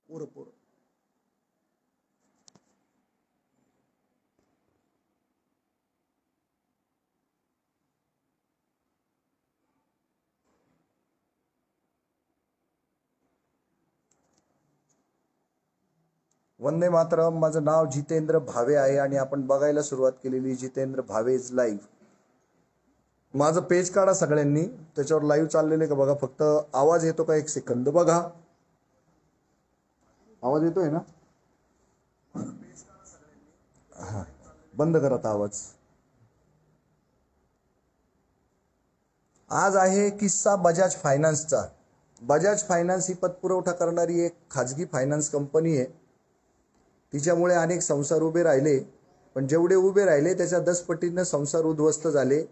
पोरं पोरं वंदे मातरम. माझं नाव जितेंद्र भावे आहे आणि आपण बघायला सुरुवात केलेली जितेंद्र भावेज लाईव्ह. माझं पेज काढा सगळ्यांनी, त्याच्यावर लाईव्ह चाललेले का बघा. फक्त आवाज येतो का एक सेकंद बघा. आवाज येतोय ना? हा, बंद करा आता आवाज. आज आहे किस्सा बजाज फायनान्सचा. बजाज फायनान्स ही पतपुरवठा करणारी एक खाजगी फायनान्स कंपनी आहे. तिच्यामुळे अनेक संसार उभे राहिले, पण जेवढे उभे राहिले त्याच्या 10 पटीनं संसार उद्ध्वस्त झाले.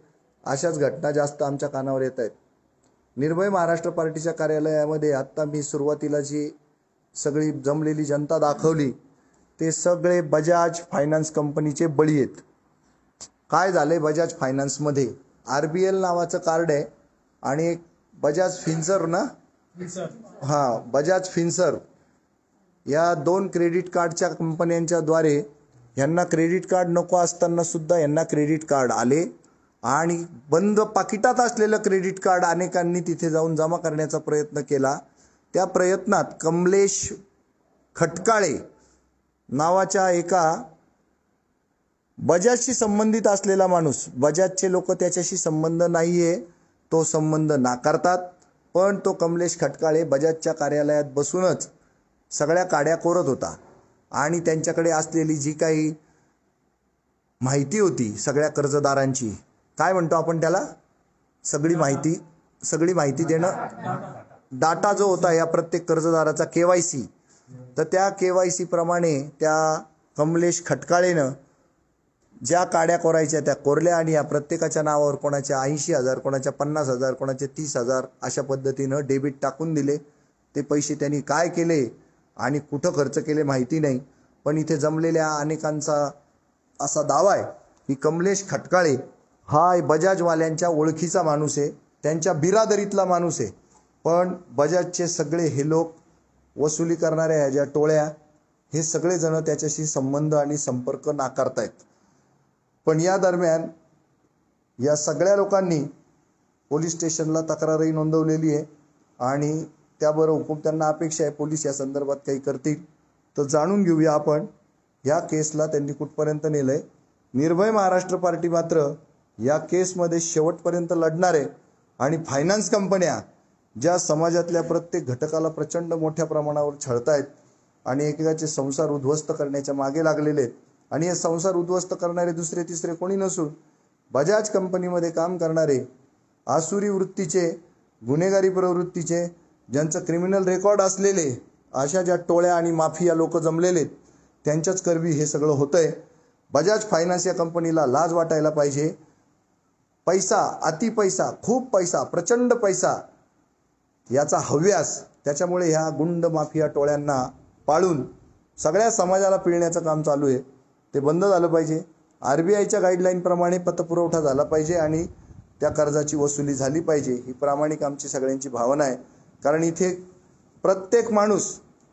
अशाच घटना जास्त आमच्या कानावर येत आहेत. निर्भय महाराष्ट्र पार्टीच्या कार्यालयामध्ये आत्ता मी सुरुवातीला जी सगळी जमलेली जनता दाखवली, ते सगळे बजाज फायनान्स कंपनीचे बळी आहेत. काय झाले बजाज फायनान्समध्ये? RBL नावाचं कार्ड आहे आणि एक बजाज फिन्सर्व ना, हां बजाज फिन्सर्व, या 2 क्रेडिट कार्डच्या कंपन्यांच्या द्वारे यांना क्रेडिट कार्ड नको असताना सुद्धा यांना क्रेडिट कार्ड आले आणि बंद पाकिटात असलेलं क्रेडिट कार्ड अनेकांनी तिथे जाऊन जमा करण्याचा प्रयत्न केला. त्या प्रयत्नात कमलेश खटकाळे नावाच्या एका बजाजशी संबंधित असलेला माणूस, बजाजचे लोक त्याच्याशी संबंध नाहीये, तो संबंध नाकारतात, पण तो कमलेश खटकाळे बजाजच्या कार्यालयात बसूनच सगळ्या काड्या कोरत होता आणि त्यांच्याकडे असलेली जी काही माहिती होती सगळ्या कर्जदारांची, काय म्हणतो आपण त्याला, सगळी माहिती देणं, डाटा जो होता या प्रत्येक कर्जदाराचा KYC, तर त्या KYC प्रमाणे त्या कमलेश खटकाळेनं ज्या काड्या कोरायच्या त्या कोरल्या आणि या प्रत्येकाच्या नावावर कोणाच्या 80,000, कोणाच्या 50,000, कोणाचे 30,000 अशा पद्धतीनं डेबिट टाकून दिले. ते पैसे त्यांनी काय केले आणि कुठं खर्च केले माहिती नाही, पण इथे जमलेल्या अनेकांचा असा दावा आहे की कमलेश खटकाळे हा बजाजवाल्यांच्या ओळखीचा माणूस आहे, त्यांच्या बिरादरीतला माणूस आहे. पण बजाजचे सगळे हे लोक, वसुली करणाऱ्या ह्या ज्या टोळ्या, हे सगळेजण त्याच्याशी संबंध आणि संपर्क नाकारतायत. पण या दरम्यान या सगळ्या लोकांनी पोलीस स्टेशनला तक्रारही नोंदवलेली आहे आणि त्याबरोबर हुकूम त्यांना अपेक्षा आहे पोलीस या संदर्भात काही करतील. तर जाणून घेऊया आपण या केसला त्यांनी कुठपर्यंत नेलंय. निर्भय महाराष्ट्र पार्टी मात्र या केसमध्ये शेवटपर्यंत लढणार आहे आणि फायनान्स कंपन्या ज्या समाजातल्या प्रत्येक घटकाला प्रचंड मोठ्या प्रमाणावर छळतायत आणि एकेकाचे संसार उद्ध्वस्त करण्याच्या मागे लागलेले आहेत. आणि हे संसार उद्ध्वस्त करणारे दुसरे तिसरे कोणी नसून बजाज कंपनीमध्ये काम करणारे आसुरी वृत्तीचे, गुन्हेगारी प्रवृत्तीचे, ज्यांचं क्रिमिनल रेकॉर्ड असलेले अशा ज्या टोळ्या आणि माफिया लोक जमलेले आहेत, त्यांच्याच करवी हे सगळं होतंय. बजाज फायनान्स या कंपनीला लाज वाटायला पाहिजे. पैसा, अति पैसा, खूप पैसा, प्रचंड पैसा याचा हव्यास, त्याच्यामुळे ह्या गुंड माफिया टोळ्यांना पाळून सगळ्या समाजाला पिळण्याचं काम चालू आहे. ते बंद झालं पाहिजे. RBIच्या गाईडलाईनप्रमाणे पतपुरवठा झाला पाहिजे आणि त्या कर्जाची वसुली झाली पाहिजे, ही प्रामाणिक आमची सगळ्यांची भावना आहे. कारण इथे प्रत्येक माणूस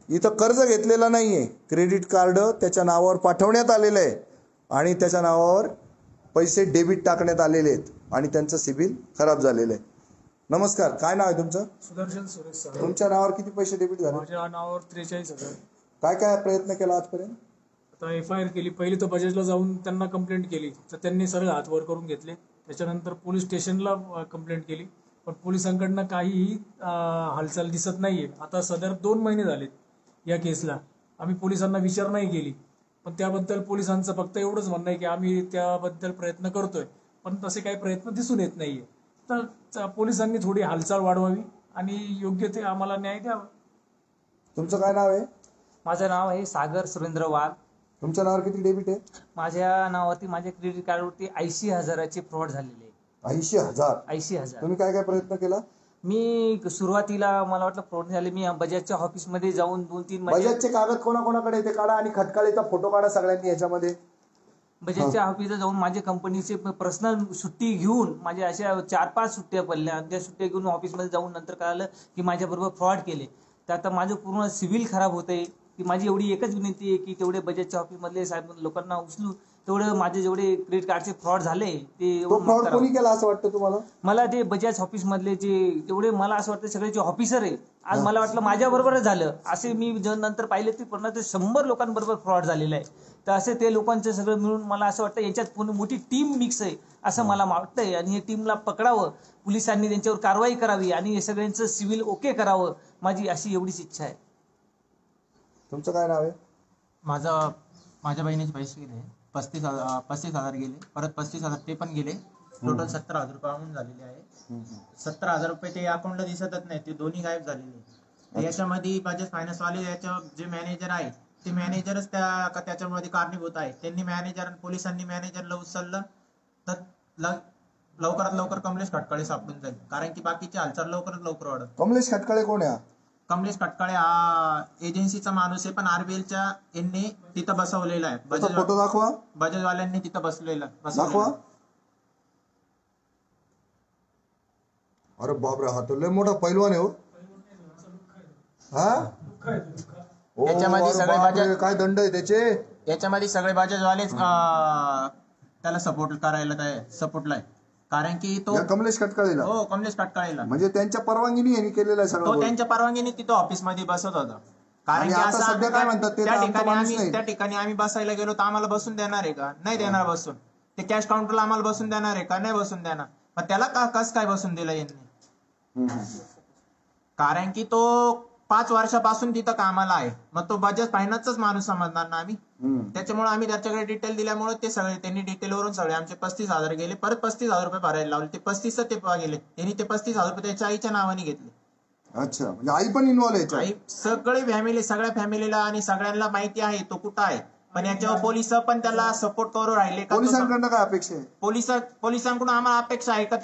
इथं कर्ज घेतलेला नाही आहे, क्रेडिट कार्ड त्याच्या नावावर पाठवण्यात आलेलं आहे आणि त्याच्या नावावर पैसे डेबिट टाकण्यात आलेले आहेत आणि त्यांचं सिबिल खराब झालेलं आहे. नमस्कार, काय नाव आहे तुमचं? सुदर्शन सुरेश सर. तुमच्या नावावर किती पैसे डेबिट झाले? माझ्या नावावर 43,000. काय काय प्रयत्न केला आजपर्यंत? आता FIR केली. पहिली तर बजाजला जाऊन त्यांना कंप्लेंट केली, तर त्यांनी सगळे हात वर करून घेतले. त्याच्यानंतर पोलीस स्टेशनला कंप्लेंट केली, पण पोलिसांकडनं काहीही हालचाल दिसत नाहीये. आता सदर 2 महिने झालेत या केसला. आम्ही पोलिसांना विचार नाही केली, पण त्याबद्दल पोलिसांचं फक्त एवढंच म्हणणं आहे की आम्ही त्याबद्दल प्रयत्न करतोय, पण तसे काही प्रयत्न दिसून येत नाहीये. तर पोलिसांनी थोडी हालचाल वाढवावी आणि योग्य ते आम्हाला न्याय द्यावा. तुमचं काय नाव आहे? माझं नाव आहे सागर सुरेंद्र वाघ. तुमच्या नावावर किती डेबिट आहे? माझ्या नावावरती, माझ्या क्रेडिट कार्डवरती 80,000चे फ्रॉड झालेले. 80,000? 80,000. तुम्ही काय काय प्रयत्न केला? मी सुरुवातीला मला वाटलं फ्रॉड झाले. मी बजाजच्या ऑफिसमध्ये जाऊन 2-3 महिने, बजाजचे कागद कोणाकोणाकडे ते काढा आणि खटकाळेचा फोटो काढा सगळ्यांनी याच्यामध्ये. बजाजच्या ऑफिसला जाऊन माझे कंपनीचे पर्सनल सुट्टी घेऊन, माझ्या अशा 4-5 सुट्ट्या पडल्या. त्या सुट्ट्या घेऊन ऑफिसमध्ये जाऊन नंतर कळालं की माझ्याबरोबर फ्रॉड केले. तर आता माझं पूर्ण सिव्हिल खराब होतंय. की माझी एवढी एकच विनंती आहे की तेवढे बजाजच्या ऑफिसमधले साहेब लोकांना उचलू, तेवढं माझे जेवढे क्रेडिट कार्डचे फ्रॉड झाले ते तो एवढं माफ फ्रॉड करावं. कोणी केला असं वाटतं तुम्हाला? मला ते बजाज ऑफिस मधले जे एवढे मला असं वाटतं सगळे जे ऑफिसर आहे, आज मला वाटलं माझ्या बरोबरच झालं. असे मी नंतर पाहिले ते पूर्ण ते 100 लोकांबरोबर फ्रॉड झालेलं आहे. तर असे ते लोकांचं सगळं मिळून मला असं वाटतं याच्यात पूर्ण मोठी टीम मिक्स आहे असं मला वाटतंय. आणि हे टीमला पकडावं, पोलिसांनी त्यांच्यावर कारवाई करावी आणि हे सगळ्यांचं सिव्हिल ओके करावं, माझी अशी एवढीच इच्छा आहे. तुमचं काय नाव आहे? माझ्या बहिणीचे पैसे गेले 35,000 गेले, परत 35,000 ते पण गेले. टोटल 70,000 रुपये अमाऊंट झालेली आहे. 70,000 रुपये ते अकाउंटला दिसतच नाही, ते दोन्ही गायब झालेले. याच्यामध्ये बजाज फायनान्स वाले याच्या जे मॅनेजर आहे ते मॅनेजरच त्याच्यामध्ये कारणीभूत आहे. त्यांनी मॅनेजर आणि पोलिसांनी मॅनेजरला उचललं तर लवकरात लवकर कमलेश खटकाळे सापडून जाईल, कारण की बाकीची हालचाल लवकरात लवकर वाढत. कमलेश खटकाळे कोण आहे? कमलेश खटकाळे हा एजन्सीचा माणूस आहे, पण आरबीएलच्या यांनी तिथं बसवलेला आहे. फोटो दाखवा. बजाजवाल्यांनी तिथं बसवलेला. दाखवा. अरे बापरे, हा तो लय मोठा पैलवान आहे हो. हा ओ, याच्यामध्ये अरे सगळे बापरे, बजाज- काय दंड आहे त्याचे? याच्यामध्ये सगळे बजाजवालेच त्याला सपोर्टला आहे, कारण की तो या कमलेश खटकाळेला? हो, कमलेश खटकाळेला. म्हणजे त्यांच्या परवानगीने यांनी केलेलं आहे तो सगळं? त्यांच्या परवानगीने तिथं ऑफिसमध्ये बसत होता. कारण आणि की आता असं सध्या काय म्हणतात ते तर आमचा माणूस नाही. त्या ठिकाणी आम्ही बसायला गेलो तर आम्हाला बसून देणार आहे का? नाही देणार बसून. ते कॅश काउंटरला आम्हाला बसून देणार आहे का? नाही बसून देणार. पण त्याला कसं काय बसून दिलं यांनी? कारण की तो 5 वर्षापासून तिथं कामाला आहे. मग तो बजाज फायनान्सचाच माणूस समजणार ना आम्ही. त्याच्यामुळे आम्ही त्याच्याकडे डिटेल दिल्यामुळे ते सगळे त्यांनी डिटेलवरून सगळे आमचे 35,000 गेले. परत 35,000 रुपये भरायला लावले. ते 35 ते गेले. त्यांनी ते 35,000 रुपये त्याच्या आईच्या नावाने घेतले. अच्छा, म्हणजे आई पण इन्व्हॉल्व आहे? आई सगळ्या फॅमिलीला आणि सगळ्यांना माहिती आहे तो कुठं आहे. पण याच्यावर पोलिस पण त्याला सपोर्ट करू राहिले का? पोलिसांकडनं काय अपेक्षा आहे? पोलिसांकडून आम्हाला अपेक्षा आहे का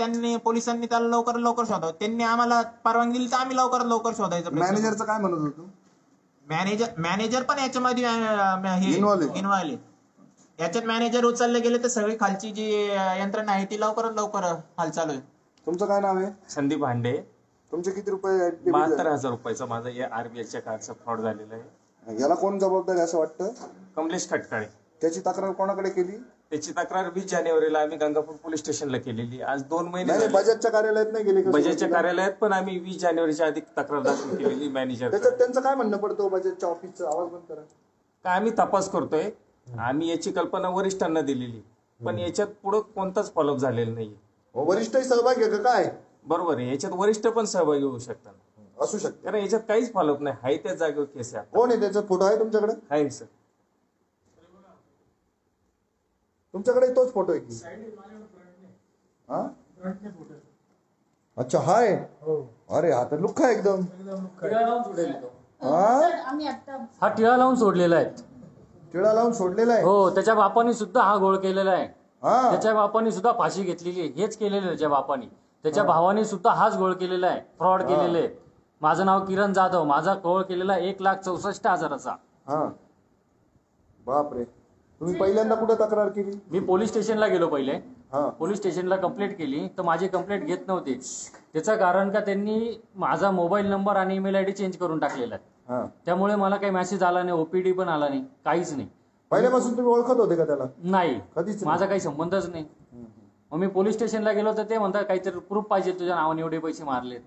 पोलिसांनी त्याला लवकरात लवकर शोधावं. त्यांनी आम्हाला परवानगी दिली तर आम्ही लवकरात लवकर शोधायचं. मॅनेजरचं काय म्हणत होतो? मॅनेजर पण याच्यामध्ये इन्व्हॉल्व आहे. याच्यात मॅनेजर उचलले गेले तर सगळी खालची जी यंत्रणा आहे ती लवकरात लवकर हालचाल होईल. तुमचं काय नाव आहे? संदीप भांडे. तुमचे किती रुपये? 72,000 रुपयाचा माझा या आरबीएलच्या कार्डचा फ्रॉड झालेला आहे. याला कोण जबाबदार आहे असं वाटतं? कमलेश खटकाळे. त्याची तक्रार कोणाकडे केली? त्याची तक्रार 20 जानेवारीला आम्ही गंगापूर पोलीस स्टेशनला केलेली. आज 2 महिने नाही, झाले. बजाजच्या कार्यालयात नाही गेली का? बजाजच्या कार्यालयात पण आम्ही 20 जानेवारीच्या आधी तक्रार दाखल केलेली मॅनेजर. त्याच्यात त्यांचं काय म्हणणं पडतं? बजाजच्या ऑफिसचा आवाज बंद करा. काय आम्ही तपास करतोय. आम्ही याची कल्पना वरिष्ठांना दिलेली, पण याच्यात पुढे कोणताच फॉलोअप झालेला नाहीये. वरिष्ठही सहभागी आहे का काय? बरोबर आहे, याच्यात वरिष्ठ पण सहभागी होऊ शकतात, असू शकते. कारण याच्यात काहीच फॉलोअप नाही. हाय त्या जागेवर केस आहे. कोण आहे? त्याचा फोटो आहे तुमच्याकडे? आहे सर. तुमच्याकडे तोच फोटो आहे की? हा, अच्छा, हाय. अरे हा तर लुक्का एकदम. हा टिळा लावून सोडलेला आहे. टिळा लावून सोडलेला आहे? हो, त्याच्या बापाने सुद्धा हा गोळ केलेला आहे. हा, त्याच्या बापाने सुद्धा फाशी घेतलेली आहे. हेच केलेलं आहे त्याच्या बापाने. त्याच्या भावाने सुद्धा हाच गोळ केलेला आहे. फ्रॉड केलेले आहे. माझं नाव किरण जाधव. माझा गोळ केलेला 1,64,000चा. हा, बापरे. तुम्ही पहिल्यांदा कुठे तक्रार केली? मी पोलीस स्टेशनला गेलो पहिले. हा, पोलीस स्टेशनला कंप्लेंट केली तर माझी कंप्लेंट घेत नव्हते. त्याचं कारण का त्यांनी माझा मोबाईल नंबर आणि ईमेल आयडी चेंज करून टाकलेला आहे. हा. त्यामुळे मला काही मेसेज आला नाही, ओपीडी पण आला नाही, काहीच नाही. पहिल्यापासून तुम्ही ओळखत होते का त्याला? नाही, कधीच माझा काही संबंधच नाही. मग मी पोलीस स्टेशनला गेलो तर ते म्हणतात काहीतरी प्रूफ पाहिजे, तुझ्या नावाने एवढे पैसे मारलेत.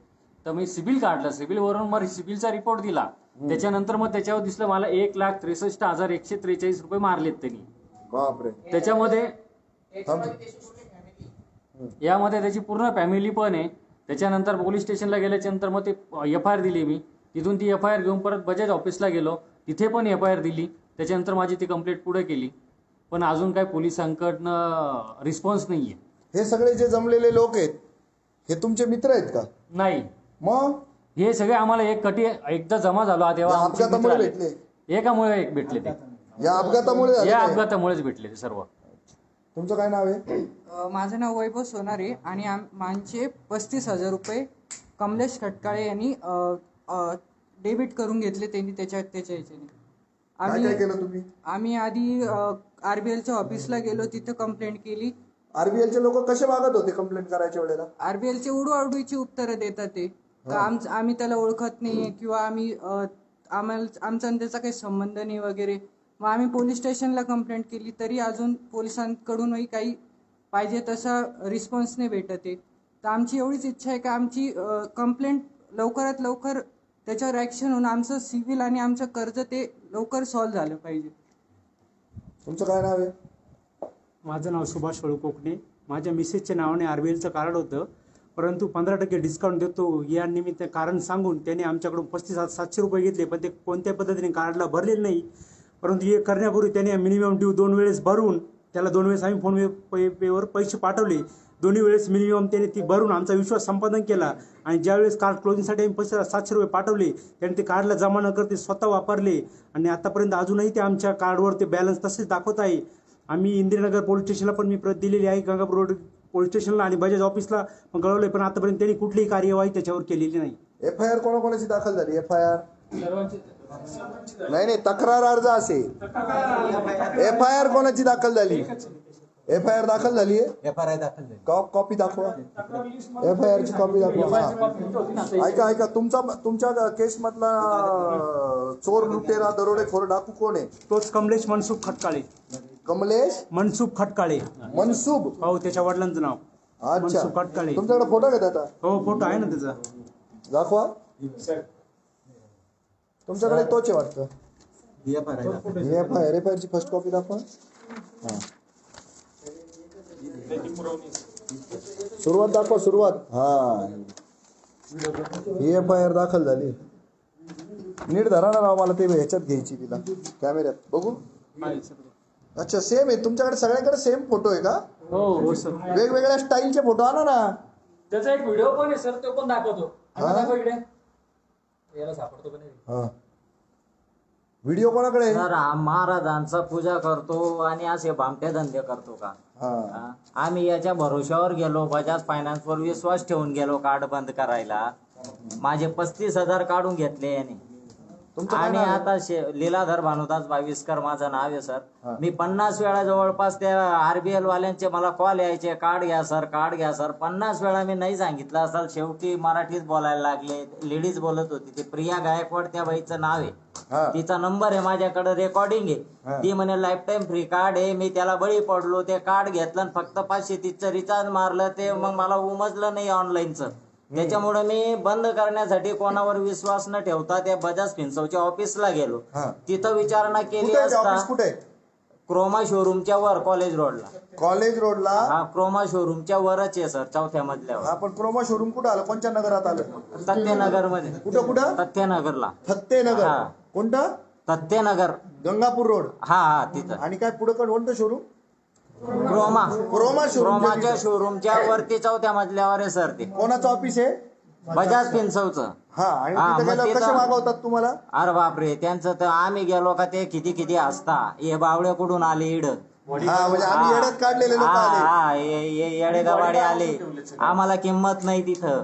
तर मी सिबिल काढलं. सिबिलवरून मग सिबिलचा रिपोर्ट दिला. त्याच्यानंतर मग त्याच्यावर दिसलं मला 1,63,143 रुपये मारलेत त्यांनी. बापरे. त्याच्यामध्ये यामध्ये त्याची पूर्ण फॅमिली पण आहे. त्याच्यानंतर पोलीस स्टेशनला गेल्याच्या नंतर मग ते FIR दिली मी. तिथून ती FIR घेऊन परत बजाज ऑफिसला गेलो. तिथे पण FIR दिली. त्याच्यानंतर माझी ती कंप्लेंट पुढे केली, पण अजून काही पोलिसांकडनं रिस्पॉन्स नाहीये. हे सगळे जे जमलेले लोक आहेत हे तुमचे मित्र आहेत का? नाही, मग हे सगळे आम्हाला एकदा जमा झालो तेव्हा या आमचे मित्र अपघातामुळे आले. भेटले? एकामुळे एक भेटले ते. या अपघातामुळे झाले या काय? अपघातामुळेच भेटले ते सर्व. तुमचं काय नाव आहे? माझं नाव वैभव सोनारे आणि माझे 35,000 रुपये कमलेश खटकाळे यांनी डेबिट करून घेतले त्यांनी त्याच्या ह्याच्याने. काय काय केलं तुम्ही? आम्ही आधी आरबीएलच्या ऑफिसला गेलो, तिथं कंप्लेंट केली. आरबीएलचे लोक कसे वागत होते कंप्लेंट करायच्या वेळेला? आरबीएलचे उडवाउडवीची उत्तरं देतात ते. का आम्ही त्याला ओळखत नाहीये किंवा आमचा आणि त्याचा काही संबंध नाही वगैरे. मग आम्ही पोलीस स्टेशनला कंप्लेंट केली तरी अजून पोलिसांकडूनही काही पाहिजे तसा रिस्पॉन्स नाही भेटत आहे. तर आमची एवढीच इच्छा आहे की आमची कंप्लेंट लवकरात लवकर त्याच्यावर ॲक्शन होऊन आमचं सिव्हिल आणि आमचं कर्ज ते लवकर सॉल्व्ह झालं पाहिजे. तुमचं काय नाव आहे? माझं नाव सुभाष वळू कोकणे. माझ्या मिसेसच्या नावाने RBLचं कार्ड होतं, परंतु 15% डिस्काउंट देतो या निमित्त कारण सांगून त्याने आमच्याकडून 35,700 रुपये घेतले, पण ते कोणत्या पद्धतीने कार्डला भरलेले नाही. परंतु हे करण्यापूर्वी त्याने मिनिमम ड्यू 2 वेळेस भरून त्याला 2 वेळेस आम्ही फोन पेवर पैसे पाठवले. दोन्ही वेळेस मिनिमम त्याने ती भरून आमचा विश्वास संपादन केला आणि ज्यावेळेस कार्ड क्लोजिंगसाठी आम्ही 700 रुपये पाठवले त्याने ते कार्डला जमा न करते स्वतः वापरले आणि आतापर्यंत अजूनही ते आमच्या कार्डवर ते बॅलन्स तसेच दाखवत आहे. आम्ही इंदिरानगर पोलीस स्टेशनला पण मी प्रत दिलेली आहे, गंगापूर रोड पोलीस स्टेशनला आणि बजाज ऑफिसला कळवलंय, पण आतापर्यंत त्यांनी कुठलीही कार्यवाही त्याच्यावर केलेली नाही. FIR कोणाकोणाची दाखल झाली? FIR नाही, तक्रार अर्ज असेल. FIR कोणाची दाखल झाली? FIR दाखल झाली आहे. FIR दाखल झाली. कॉपी दाखवा. FIR ची कॉपी दाखवा. ऐका, तुमच्या केस मधला चोर, लुटेरा, दरोडेखोर, डाकू कोण आहे? तोच कमलेश मनसुख खटकाळे. कमलेश मनसुख खटकाळे. मनसुब? हो, त्याच्या वडिलांचं नाव अच्छा. मनसुख खटकाळे. तुमच्याकडे फोटो का त्याचा? हो, फोटो आहे ना त्याचा. दाखवा. तुमच्याकडे तोच आहे वाटतं. FIR ची फर्स्ट कॉपी दाखवा. सुरुवात दाखवा, सुरुवात. हा, ही FIR दाखल झाली. नीट धरा ना राव, मला ते ह्याच्यात घ्यायची तिला कॅमेऱ्यात बघू. अच्छा, सेम आहे तुमच्याकडे? सगळ्याकडे सेम फोटो आहे का? हो सर. वेगवेगळ्या स्टाईलचे फोटो आणा ना. त्याचा एक व्हिडिओ पण आहे सर, तो पण दाखवतो. दाखव इकडे. याला सापडतो का नाही? व्हिडिओ कोणाकडे आहे? सर महाराजांचा पूजा करतो आणि असे भामटे धंदे करतो का? आम्ही याच्या भरोश्यावर गेलो, बजाज फायनान्सवर विश्वास ठेवून गेलो कार्ड बंद करायला. माझे 35,000 काढून घेतले याने. आणि आता लीलाधर भानुदास भाविस्कर माझं नाव आहे सर. मी 50 वेळा जवळपास त्या RBL वाल्यांचे मला कॉल यायचे, कार्ड घ्या सर, कार्ड घ्या सर. 50 वेळा मी नाही सांगितलं असेल. शेवटी मराठीत बोलायला लागले. लेडीज बोलत होती, ती प्रिया गायकवाड त्या बाईचं नाव आहे. तिचा नंबर आहे माझ्याकडे, रेकॉर्डिंग आहे. ती म्हणे लाईफ टाईम फ्री कार्ड आहे. मी त्याला बळी पडलो, ते कार्ड घेतलं आणि फक्त 530चं रिचार्ज मारलं. ते मग मला उमजलं नाही ऑनलाईनचं. त्याच्यामुळे मी बंद करण्यासाठी कोणावर विश्वास न ठेवता त्या बजाज फिन्सोच्या ऑफिसला गेलो. तिथं विचारणा केली असता क्रोमा शोरूमच्या वर, कॉलेज रोडला. हा, क्रोमा शोरूमच्या वरच आहे सर, 4थ्या मजल्यावर. आपण क्रोमा शोरूम कुठं आलं? कोणत्या नगरात आलं? तथ्यनगर मध्ये. कुठं? तथ्यनगरला. तथ्यनगर. कोणतं? तथ्यनगर, गंगापूर रोड. हा तिथं. आणि काय पुढे कोणतं शोरूम? क्रोमाच्या शोरूमच्या वरती 4थ्या मजल्यावर आहे सर. ते कोणाचं ऑफिस आहे? बजाज फिन्सोचं. हा, आणि तिथे गेल्यावर कसे मागवतात तुम्हाला? अरे बापरे, त्यांचं तर आम्ही गेलो का ते किती हसता. हे बावळे कुठून आले इड? म्हणजे आम्ही येड्यात काढलेले लोक आले. येडे गवाडे आले. आम्हाला किंमत नाही तिथं.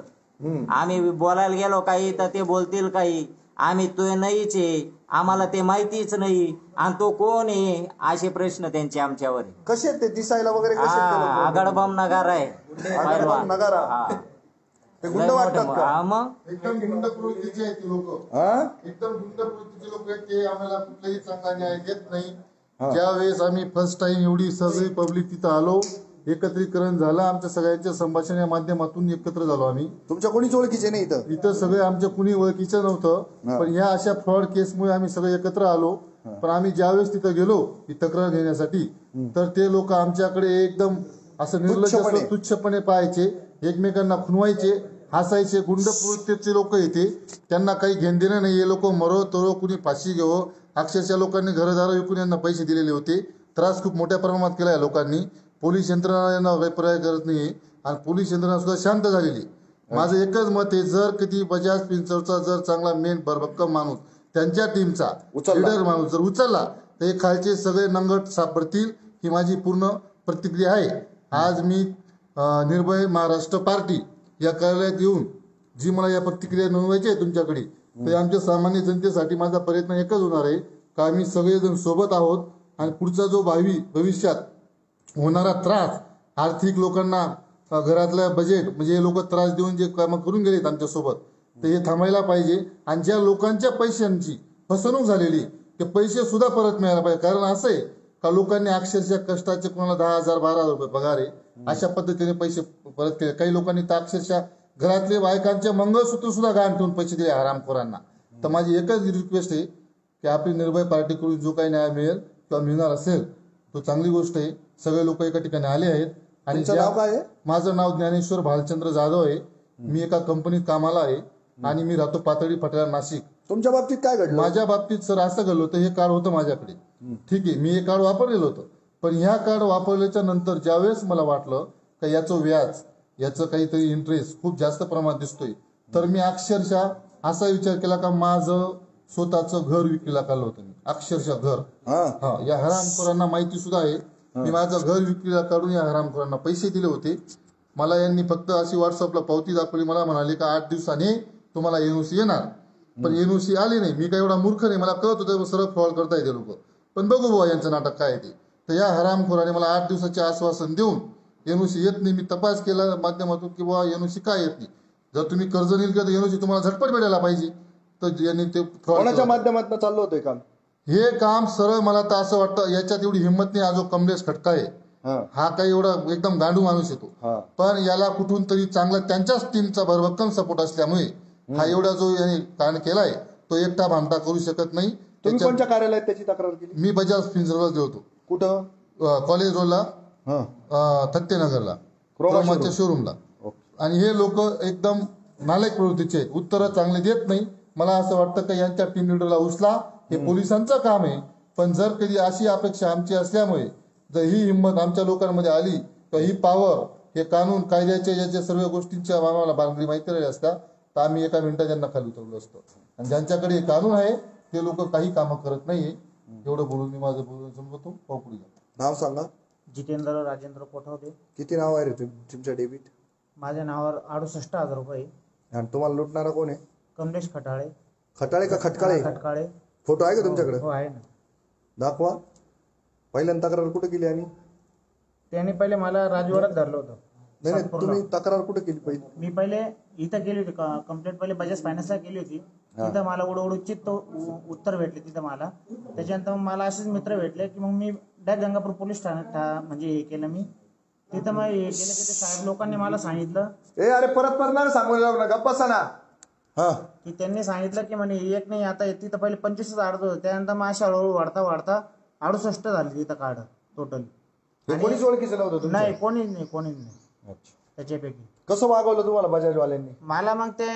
आम्ही बोलायला गेलो काही तर ते बोलतील काही. आम्ही तो नाहीच आहे, आम्हाला ते माहितीच नाही, आणि तो कोण आहे असे प्रश्न त्यांचे आमच्यावर. कसे ते दिसायला वगैरे? आगडबम नगार आहे. ते गुंड वाटतात का? मग एकदम गुंड प्रवृत्तीचे आहेत ते लोक. एकदम गुंड प्रवृत्तीचे लोक आहेत ते. आम्हाला कुठलाही चांगला न्याय देत नाही. ज्यावेळेस आम्ही फर्स्ट टाइम एवढी सगळी पब्लिक तिथं आलो, एकत्रीकरण झालं आमच्या सगळ्यांच्या संभाषण या माध्यमातून एकत्र झालो आम्ही. तुमच्या कोणीच ओळखीचे नाही इथं सगळे आमच्या कुणी ओळखीचं नव्हतं. पण या अशा फ्रॉड केसमुळे आम्ही सगळे एकत्र आलो. पण आम्ही ज्यावेळेस तिथं गेलो ही तक्रार घेण्यासाठी, तर ते लोक आमच्याकडे एकदम असं निर्लज्ज तुच्छपणे पाहायचे, एकमेकांना खुनवायचे, हसायचे. गुंड प्रवृत्तीचे लोक येते, त्यांना काही घेण देणं नाही. हे लोक मरो तरो, कुणी फाशी घेवो. अक्षरशः लोकांनी घरदार विकून यांना पैसे दिलेले होते. त्रास खूप मोठ्या प्रमाणात केला या लोकांनी. पोलीस यंत्रणा यांना काही पर्याय करत नाही आणि पोलीस यंत्रणा सुद्धा शांत झालेली. माझं एकच मत आहे, जर कधी बजाज फिन्सरचा जर चांगला मेन भरभक्कम माणूस, त्यांच्या टीमचा लीडर माणूस जर उचलला तर हे खालचे सगळे नंगट सापडतील, ही माझी पूर्ण प्रतिक्रिया आहे. आज मी निर्भय महाराष्ट्र पार्टी या कार्यालयात येऊन जी मला या प्रतिक्रिया नोंदवायची आहे तुमच्याकडे, तर आमच्या सामान्य जनतेसाठी माझा प्रयत्न एकच होणार आहे का आम्ही सगळेजण सोबत आहोत आणि पुढचा जो भविष्यात होणारा त्रास, आर्थिक लोकांना घरातल्या बजेट म्हणजे हे लोक त्रास देऊन जे काम करून गेलेत आमच्यासोबत, तर हे थांबायला पाहिजे. आणि ज्या लोकांच्या पैशांची फसवणूक झालेली ते पैसे सुद्धा परत मिळायला पाहिजे. कारण असं आहे का लोकांनी अक्षरशः कष्टाचे कोणाला 10,000 12,000 रुपये पगार आहे अशा पद्धतीने पैसे परत केले. काही लोकांनी तर अक्षरशः घरातले बायकांचे मंगळसूत्र सुद्धा गहाण ठेवून पैसे दिले हरामखोरांना. तर माझी एकच रिक्वेस्ट आहे की आपली निर्भय पार्टीकडून जो काही न्याय मिळेल किंवा मिळणार असेल तो चांगली गोष्ट आहे. सगळे लोक एका ठिकाणी आले आहेत. आणि नाव काय आहे? माझं नाव ज्ञानेश्वर भालचंद्र जाधव आहे. मी एका कंपनीत कामाला आहे आणि मी राहतो पातळी फटाळा नाशिक. तुमच्या बाबतीत काय घडलं? माझ्या बाबतीत सर असं घडलं होतं, हे कार्ड होतं माझ्याकडे, ठीक आहे, मी हे कार्ड वापरलेलं होतं. पण ह्या कार्ड वापरल्याच्या नंतर ज्यावेळेस मला वाटलं का याचं व्याज याचं काहीतरी इंटरेस्ट खूप जास्त प्रमाणात दिसतोय, तर मी अक्षरशः असा विचार केला का माझं स्वतःचं घर विक्रीला काढलं होतं मी, अक्षरशः घर. हा, या हरामखोरांना माहिती सुद्धा आहे. मी माझं घर विक्रीला काढून या हरामखोरांना पैसे दिले होते. मला यांनी फक्त अशी व्हॉट्सअपला पावती दाखवली. मला म्हणाले का 8 दिवसांनी तुम्हाला एनओसी येणार. पण एनओसी आली नाही. मी काही एवढा मूर्ख नाही, मला कळत होतं सरळ फ्रॉड करता येते लोक. पण बघू बुवा यांचं नाटक काय ते. तर या हरामखोराने मला 8 दिवसाचे आश्वासन देऊन एनओसी येत नाही. मी तपास केला माध्यमातून की बुवा एनओसी काय येत नाही. जर तुम्ही कर्ज नाही केलं तर एनओसी तुम्हाला झटपट भेटायला पाहिजे. तर यांनी ते कोणाच्या माध्यमातून चाललं होतं काम? हे काम सरळ मला तर असं वाटतं याच्यात एवढी हिंमत नाही. जो कमलेश खटकाळे हा काही एवढा एकदम गांडू माणूस येतो, पण याला कुठून तरी चांगला त्यांच्याच टीमचा भरभक्कम सपोर्ट असल्यामुळे हा एवढा जो याने कारण केलाय तो एकटा भामटा करू शकत नाही. तुम्ही कोणत्या कार्यालयात त्याची तक्रार केली? मी बजाज फिन्सर्व्हिस देतो. कुठं? कॉलेज रोडला, थत्तेनगरला, क्रोमाच्या शोरूमला. आणि हे लोक एकदम नालायक प्रवृत्तीचे, उत्तरं चांगले देत नाही. मला असं वाटतं की यांच्या टीम लिडरला उचला, हे पोलिसांचं काम आहे. पण जर कधी अशी अपेक्षा आमची असल्यामुळे जर ही हिंमत आमच्या लोकांमध्ये आली तर ही पॉवर, हे कानून कायद्याच्या याच्या सर्व गोष्टींच्या आम्हाला बांधली माहिती राहिली असता तर आम्ही एका मिनिटात त्यांना खाली उतरलो असतो. आणि ज्यांच्याकडे हे कानून आहे ते लोक काही कामं करत नाहीये. एवढं बोलून मी माझं बोलून संपवतो. पुढे नाव सांगा. जितेंद्र राजेंद्र कोठावदे. किती नाव आहे रे तुमच्या डेबिट? माझ्या नावावर 68,000 रुपये. आणि तुम्हाला लुटणारा कोण आहे? कमलेश खटाळे. खटाळे का खटकाळे? खटकाळे. फोटो आहे का तुमच्याकडे? हो आहे ना. दाखवा. पहिल्यांदा तक्रार कुठे केली? आणि त्यांनी पहिले मला राजवाड्यात धरलं होतं. नाही, तुम्ही तक्रार कुठे केली पहिली? मी पहिले इथं केली होती कंप्लेंट, पहिले बजाज फायनान्सला केली होती. तिथं मला उडचित उत्तर भेटले तिथं मला. त्याच्यानंतर मला असेच मित्र भेटले की मग मी डायरेक्ट गंगापूर पोलीस ठाण्यात म्हणजे हे केलं मी. तिथं मग हे केलं की ते साहेब लोकांनी मला सांगितलं, अरे परत परत सांगून जाऊ नका, बसा ना. की त्यांनी सांगितलं की म्हणे एक नाही आता तिथं पहिले 25,000 होतं. त्यानंतर मग अशा हळूहळू वाढता वाढता 68 झाली तिथं कार्ड टोटल. कोणीच ओळखीचं नव्हतं? नाही, कोणीच नाही. त्याच्यापैकी कसं वागवलं तुम्हाला बजाजवाल्यांनी? मला मग ते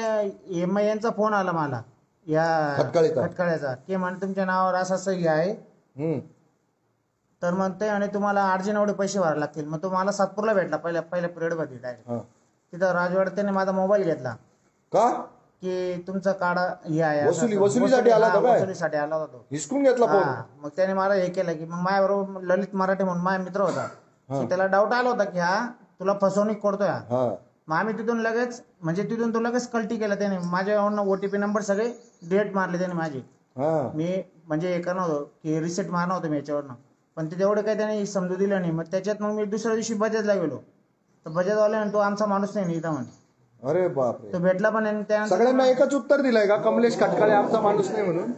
EMI यांचा फोन आला मला या खटकाळ्याचा की म्हणे तुमच्या नावावर असं असं हे आहे. तर मग ते आणि तुम्हाला अर्जंट एवढे पैसे भरावे लागतील. मग तो मला सातपूरला भेटला पहिल्या पिरियड मध्ये डायरेक्ट. तिथं राजवाड्यात त्याने माझा मोबाईल घेतला का की तुमचा कार्ड हे आहे, वसुलीसाठी आला होता. वसुलीसाठी आला होता तो. हिसकून घेतला फोन. मग त्याने मला हे केलं की मग माझ्याबरोबर ललित मराठे म्हणून माझा मित्र होता, त्याला डाऊट आला होता की हा तुला फसवणूक करतोय. मग आम्ही तिथून लगेच म्हणजे तिथून तो लगेच कल्टी केला त्याने. माझ्यावरनं OTP नंबर सगळे डिलीट मारले त्याने माझे. मी म्हणजे हे करणार होतो की रिसेट मारणार होतो मी याच्यावरनं, पण ते तेवढं काही त्याने समजू दिलं नाही. मग त्याच्यात मग मी दुसऱ्या दिवशी बजाजला गेलो तर बजाजवाल्याने तो आमचा माणूस नाही इथं म्हणे. अरे बापरे. तो भेटला पण सगळ्यांना एकच उत्तर दिलंय का कमलेश खटकाळे आमचा माणूस नाही म्हणून?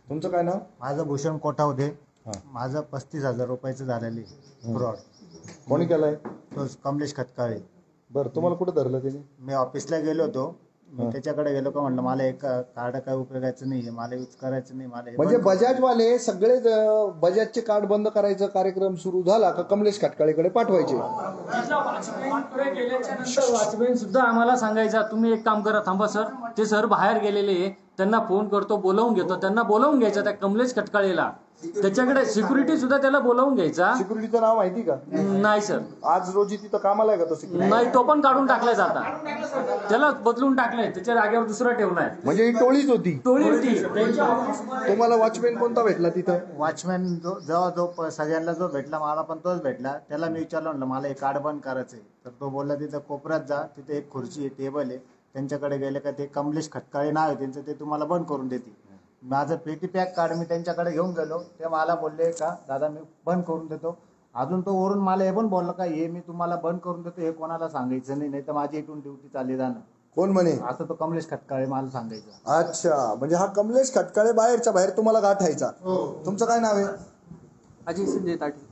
तुमचं काय नाव? माझं भूषण कोठावदे. माझं 35,000 रुपयाचं झालेले फ्रॉड. कोणी केलाय? तो कमलेश खटकाळे. बरं, तुम्हाला कुठे धरलं त्याने? मी ऑफिसला गेलो होतो, मी त्याच्याकडे गेलो का म्हणलं मला एक कार्ड काय उपयोगाचं नाही, मला यूज करायचं नाही. मला म्हणजे बजाजवाले सगळे बजाजचे कार्ड बंद करायचा कार्यक्रम सुरू झाला का कमलेश खटकाळेकडे पाठवायचे? वॉचमॅन सुद्धा आम्हाला सांगायचा तुम्ही एक काम करा, थांबा सर, ते सर बाहेर गेलेले, त्यांना फोन करतो, बोलावून घेतो. त्यांना बोलावून घ्यायचा त्या कमलेश खटकाळेला. त्याच्याकडे सिक्युरिटी सुद्धा त्याला बोलावून घ्यायचा. सिक्युरिटीचं नाव माहिती का? नाही सर. आज रोजी तिथं कामाला आहे का तो सिक्युरिटी? नाही, तो पण काढून टाकलाय जाता. त्याला बदलून टाकलंय, त्याच्या जागेवर दुसरा ठेवलाय. म्हणजे ही टोळीच होती? टोळी होती. तुम्हाला वॉचमॅन कोणता भेटला तिथं? वॉचमॅन जो सगळ्यांना जो भेटला मला पण तोच भेटला. त्याला मी विचारलं म्हणलं मला हे कार्ड बंद करायचंय. तर तो बोलला तिथं कोपऱ्यात जा, तिथे एक खुर्ची आहे, टेबल आहे, त्यांच्याकडे गेले का ते कमलेश खटकाळे नाव आहे त्यांचं, ते तुम्हाला बंद करून देते. माझं पेटी पॅक कार्ड मी त्यांच्याकडे घेऊन गेलो. ते मला बोलले का दादा मी बंद करून देतो अजून तो वरून मला हे पण बोलला का हे मी तुम्हाला बंद करून देतो, हे कोणाला सांगायचं नाही, नाही तर माझी इथून ड्युटी चालली जाणं. कोण म्हणे? असं तो कमलेश खटकाळे मला सांगायचं. अच्छा, म्हणजे हा कमलेश खटकाळे बाहेरच्या बाहेर तुम्हाला गाठायचा. तुमचं काय नाव आहे? अजय संजय ताटे.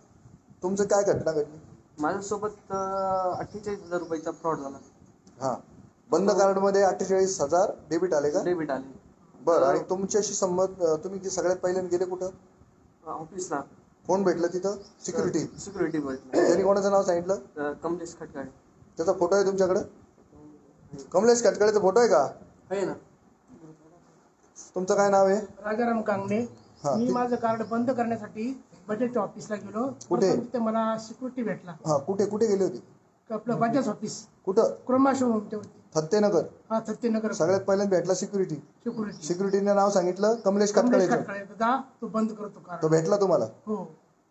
तुमचं काय घटना घडली? माझ्यासोबत 48,000 रुपयाचा फ्रॉड झाला. हा, बंद कार्ड मध्ये 48,000 डेबिट आले का? डेबिट आले. बरं, आणि तुमच्याशी संबंध तुम्ही की सगळ्यात पहिल्यांदा गेले कुठं? ऑफिसला. कोण भेटलं तिथं? सिक्युरिटी भेटलं. त्यांनी कोणाचं नाव सांगितलं? कमलेश खटकाळे. त्याचा फोटो आहे तुमच्याकडे? कमलेश खटकाळेचा फोटो आहे का? आहे ना. तुमचं काय नाव आहे? राजाराम कांगणे. मी माझं कार्ड बंद करण्यासाठी बजाज ऑफिसला गेलो. कुठे? तिथे मला सिक्युरिटी भेटला. हा, कुठे कुठे गेली होती? आपलं बजाज ऑफिस. कुठं? क्रोमा शोरूम. थत्तेनगर. हा, थत्तेनगर. सगळ्यात पहिल्यांदा भेटला सिक्युरिटी. सिक्युरिटीने नाव सांगितलं कमलेश खटकाळे. तो बंद करतो कार्ड. तो भेटला तुम्हाला? हो.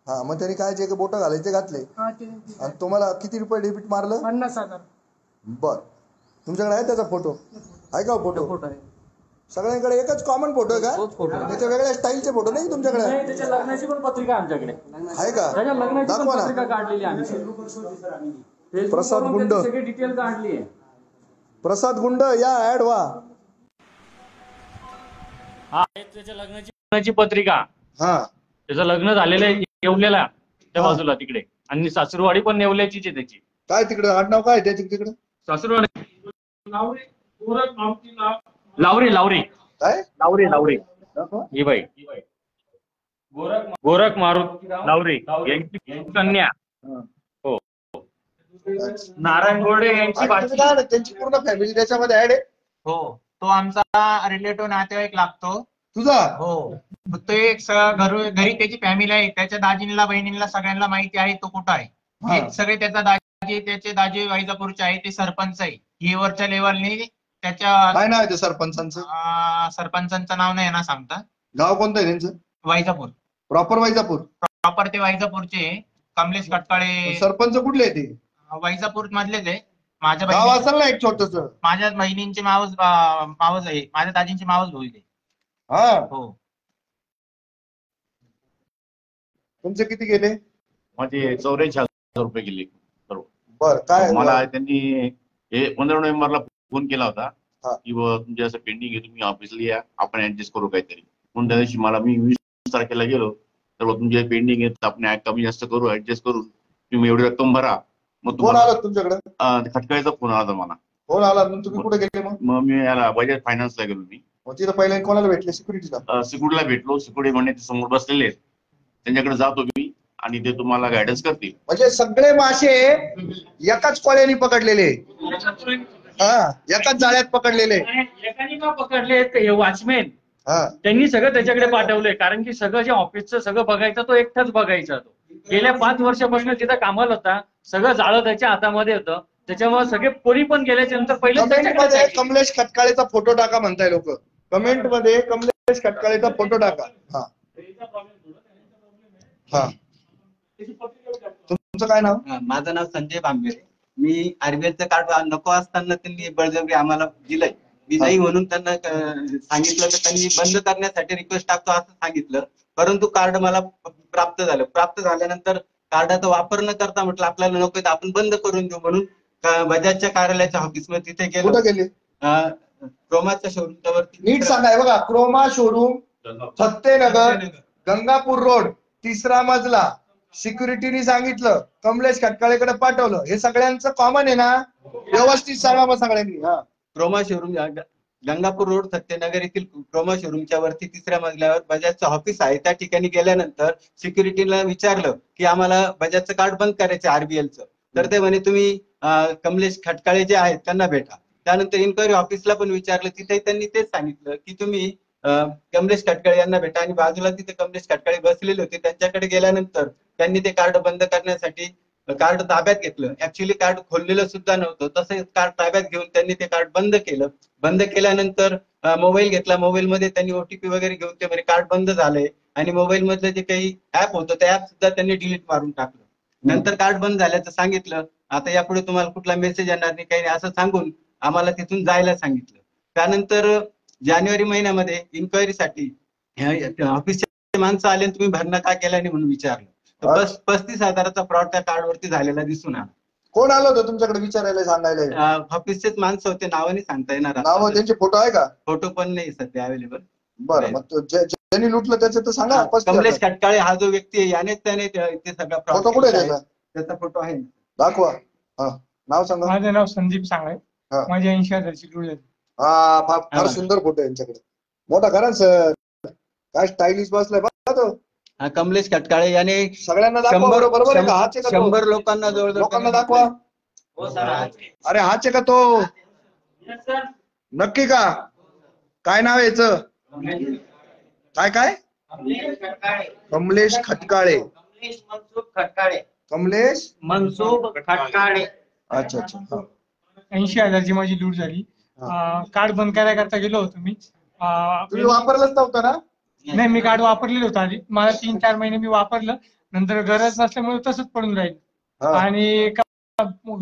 हा, मग त्यांनी काय जे बोट घालायचे घातले आणि तुम्हाला किती रुपये डेबिट मारलं? 50,000. बर, तुमच्याकडे आहे त्याचा फोटो? आहे का फोटो? फोटो आहे. सगळ्यांकडे एकच कॉमन फोटो आहे का? त्याच्या वेगळ्या स्टाईलचे फोटो नाही तुमच्याकडे? त्याच्या लग्नाची पण पत्रिका आमच्याकडे आहे का? त्याच्या लग्नाची पण दाखवा ना. पत्रिका काढलेली आम्ही. प्रसाद गुंड. सगळी डिटेल काढली आहे. प्रसाद गुंड या ऍड वा. हा, त्याच्या लग्नाची पत्रिका. हा, त्याचं लग्न झालेलं आहे येवलेला त्या बाजूला तिकडे, आणि सासुरवाडी पण नेवल्याचीच आहे त्याची. काय तिकडे आडनाव काय त्याची तिकडे? सासुरवाडी लावरी काय? लावरी ही बाई गोरख मारुत लावरी यांची कन्या. हो, नारायण गोरडे यांची बाची. त्यांची पूर्ण फॅमिली त्याच्यामध्ये ऍड आहे? हो, तो आमचा रिलेटिव्ह नातेवाईक लागतो. तुझा? हो, तो एक घरी त्याची फॅमिली आहे. त्याच्या दाजींना बहिणींना सगळ्यांना माहिती आहे तो कुठं आहे. हे सगळे त्याचा दाजी, त्याचे दाजी वाईजापूरचे आहे, ते सरपंच आहे. ही वरच्या लेवलनी त्याच्या. काय नाव आहे ते सरपंचांचं? सरपंचांचं नाव नाही ना सांगता. गाव कोणतं आहे त्यांचं? वाईजापूर. प्रॉपर वाईजापूर? प्रॉपर ते वाईजापूरचे कमलेश खटकाळे. सरपंच कुठले आहे ते? वाईजापूर मधलेच आहे. माझ्या गाव असेल ना एक छोटस? माझ्या बहिणींचे मावस आहे. माझ्या दाजींचे मावस भाऊ आहे. हा, हो. तुमचे किती गेले? माझे 84,000 रुपये गेले. बर, काय मला त्यांनी 15 नोव्हेंबरला फोन केला होता की तुमचे असं पेंडिंग आहे, तुम्ही ऑफिसला या, आपण ऍडजस्ट करू काहीतरी. म्हणून त्या दिवशी मला, मी 20 तारखेला गेलो तर तुमचे पेंडिंग आहेत, आपण कमी जास्त करू, ऍडजस्ट करू, तुम्ही एवढी रक्कम भरा. मग फोन आला तुमच्याकडे? खटकाळीचा फोन आला मला. फोन आला, तुम्ही कुठे गेले मग? मग मी याला बजाज फायनान्सला गेलो. मी तिथं पहिल्यांदा कोणाला भेटले? सिक्युरिटीला? सिक्युरिटीला भेटलो. सिक्युरिटी म्हणे ते समोर बसलेले आहेत, त्यांच्याकडे जातो मी आणि ते तुम्हाला गायडन्स करतील. म्हणजे सगळे मासे एकाच कोळ्याने पकडलेले? हा, एकाच जाळ्यात पकडलेले? एकाने का पकडले? हे वॉचमॅन त्यांनी सगळं त्याच्याकडे पाठवलंय, कारण की सगळं जे ऑफिसचं सगळं बघायचं तो एकटाच बघायचा. तो गेल्या 5 वर्षापासून तिथं कामाला होता. सगळं जाळं त्याच्या हातामध्ये होतं, त्याच्यामुळे सगळे पोरी पण गेल्याच्या नंतर पहिले कमलेश खटकाळेचा फोटो टाका म्हणताय लोक. कमेंट मध्ये कमलेश खटकाळेचा फोटो टाका. हा हा, तुमचं काय नाव? माझं नाव संजय बांबेरे. मी आरबीएलचं कार्ड नको असताना त्यांनी बळजबरी आम्हाला दिलंय. मी नाही म्हणून त्यांना सांगितलं तर त्यांनी बंद करण्यासाठी रिक्वेस्ट टाकतो असं सांगितलं. परंतु कार्ड मला प्राप्त झालं. प्राप्त झाल्यानंतर कार्डाचा वापर न करता म्हटलं आपल्याला नको तर आपण बंद करून देऊ म्हणून बजाजच्या कार्यालयाच्या ऑफिसमध्ये तिथे गेलो. कुठे गेले? क्रोमाच्या शोरूमच्या वरती. नीट सांगाय बघा. क्रोमा शोरूम, सत्तेनगर, गंगापूर रोड, 3रा मजला. सिक्युरिटीने सांगितलं कमलेश खटकाळेकडे पाठवलं. हे सगळ्यांचं कॉमन आहे ना? व्यवस्थित सांगा मग सगळ्यांनी. हा, Croma showroom Gangapur road Satyanagar येथील क्रोमा शोरूमच्या वरती 3ऱ्या मजल्यावर बजाजचं ऑफिस आहे. त्या ठिकाणी गेल्यानंतर सिक्युरिटीला विचारलं की आम्हाला बजाजचं कार्ड बंद करायचं आरबीएलचं. तर ते म्हणे तुम्ही कमलेश खटकाळे जे आहेत त्यांना भेटा. त्यानंतर इन्क्वायरी ऑफिसला पण विचारलं, तिथे त्यांनी तेच सांगितलं की तुम्ही कमलेश खटकाळे यांना भेटा. आणि बाजूला तिथे कमलेश खटकाळे बसलेले होते, त्यांच्याकडे गेल्यानंतर त्यांनी ते कार्ड बंद करण्यासाठी कार्ड ताब्यात घेतलं. ऍक्च्युली कार्ड खोललेलं सुद्धा नव्हतं. तसं कार्ड ताब्यात घेऊन त्यांनी ते कार्ड बंद केलं. बंद केल्यानंतर मोबाईल घेतला. मोबाईलमध्ये त्यांनी ओटीपी वगैरे घेऊन ते म्हणजे कार्ड बंद झालंय आणि मोबाईल मधलं जे काही ऍप होतं त्या ऍप सुद्धा त्यांनी डिलीट मारून टाकलं. नंतर कार्ड बंद झाल्याचं सांगितलं. आता यापुढे तुम्हाला कुठला मेसेज येणार नाही काही नाही असं सांगून आम्हाला तिथून जायला सांगितलं. त्यानंतर जानेवारी महिन्यामध्ये इन्क्वायरीसाठी ऑफिसचे माणसं आले, तुम्ही भरणा का केला नाही म्हणून विचारलं. तर 35,000चा फ्रॉड त्या कार्डवरती झालेला दिसून आला. कोण आलं होतं तुमच्याकडे विचारायला सांगायला? ऑफिसचेच माणसं होते, नावाने सांगता येणार. नाव त्यांचे फोटो आहे का? फोटो पण नाही सध्या अवेलेबल. बरं, मग ज्यांनी लुटलं त्याचं तर सांगा. कमलेश खटकाळे हा जो व्यक्ती आहे याने त्याने ते सगळा फोटो कुठे त्याचा? त्याचा फोटो आहे, दाखवा. नाव सांगा. माझं नाव संदीप सांगळे. माझी 80,000ची लूट झाली. फार सुंदर फोटो आहे यांच्याकडे. मोठा करा सर, काय स्टाईलिश बसलाय बघा तो. कमलेश खटकाळे याने सगळ्यांना दाखवा. बरोबर आहे का? हाच आहे का तो? 100 लोकांना जवळजवळ लोकांना दाखवा. अरे हाच आहे का तो? नक्की का? काय नाव आहे याचं? काय कमलेश खटकाळे. कमलेश मनसूब खटकाळे. अच्छा. 80,000ची माझी लूट झाली. कार्ड बंद करायकरता गेलो होतो मी. तुम्ही वापरलंच नव्हतं ना? नाही, मी कार्ड वापरलेलं होतं आधी. मला 3-4 महिने मी वापरलं, नंतर गरज नसल्यामुळे तसंच पडून राहील. आणि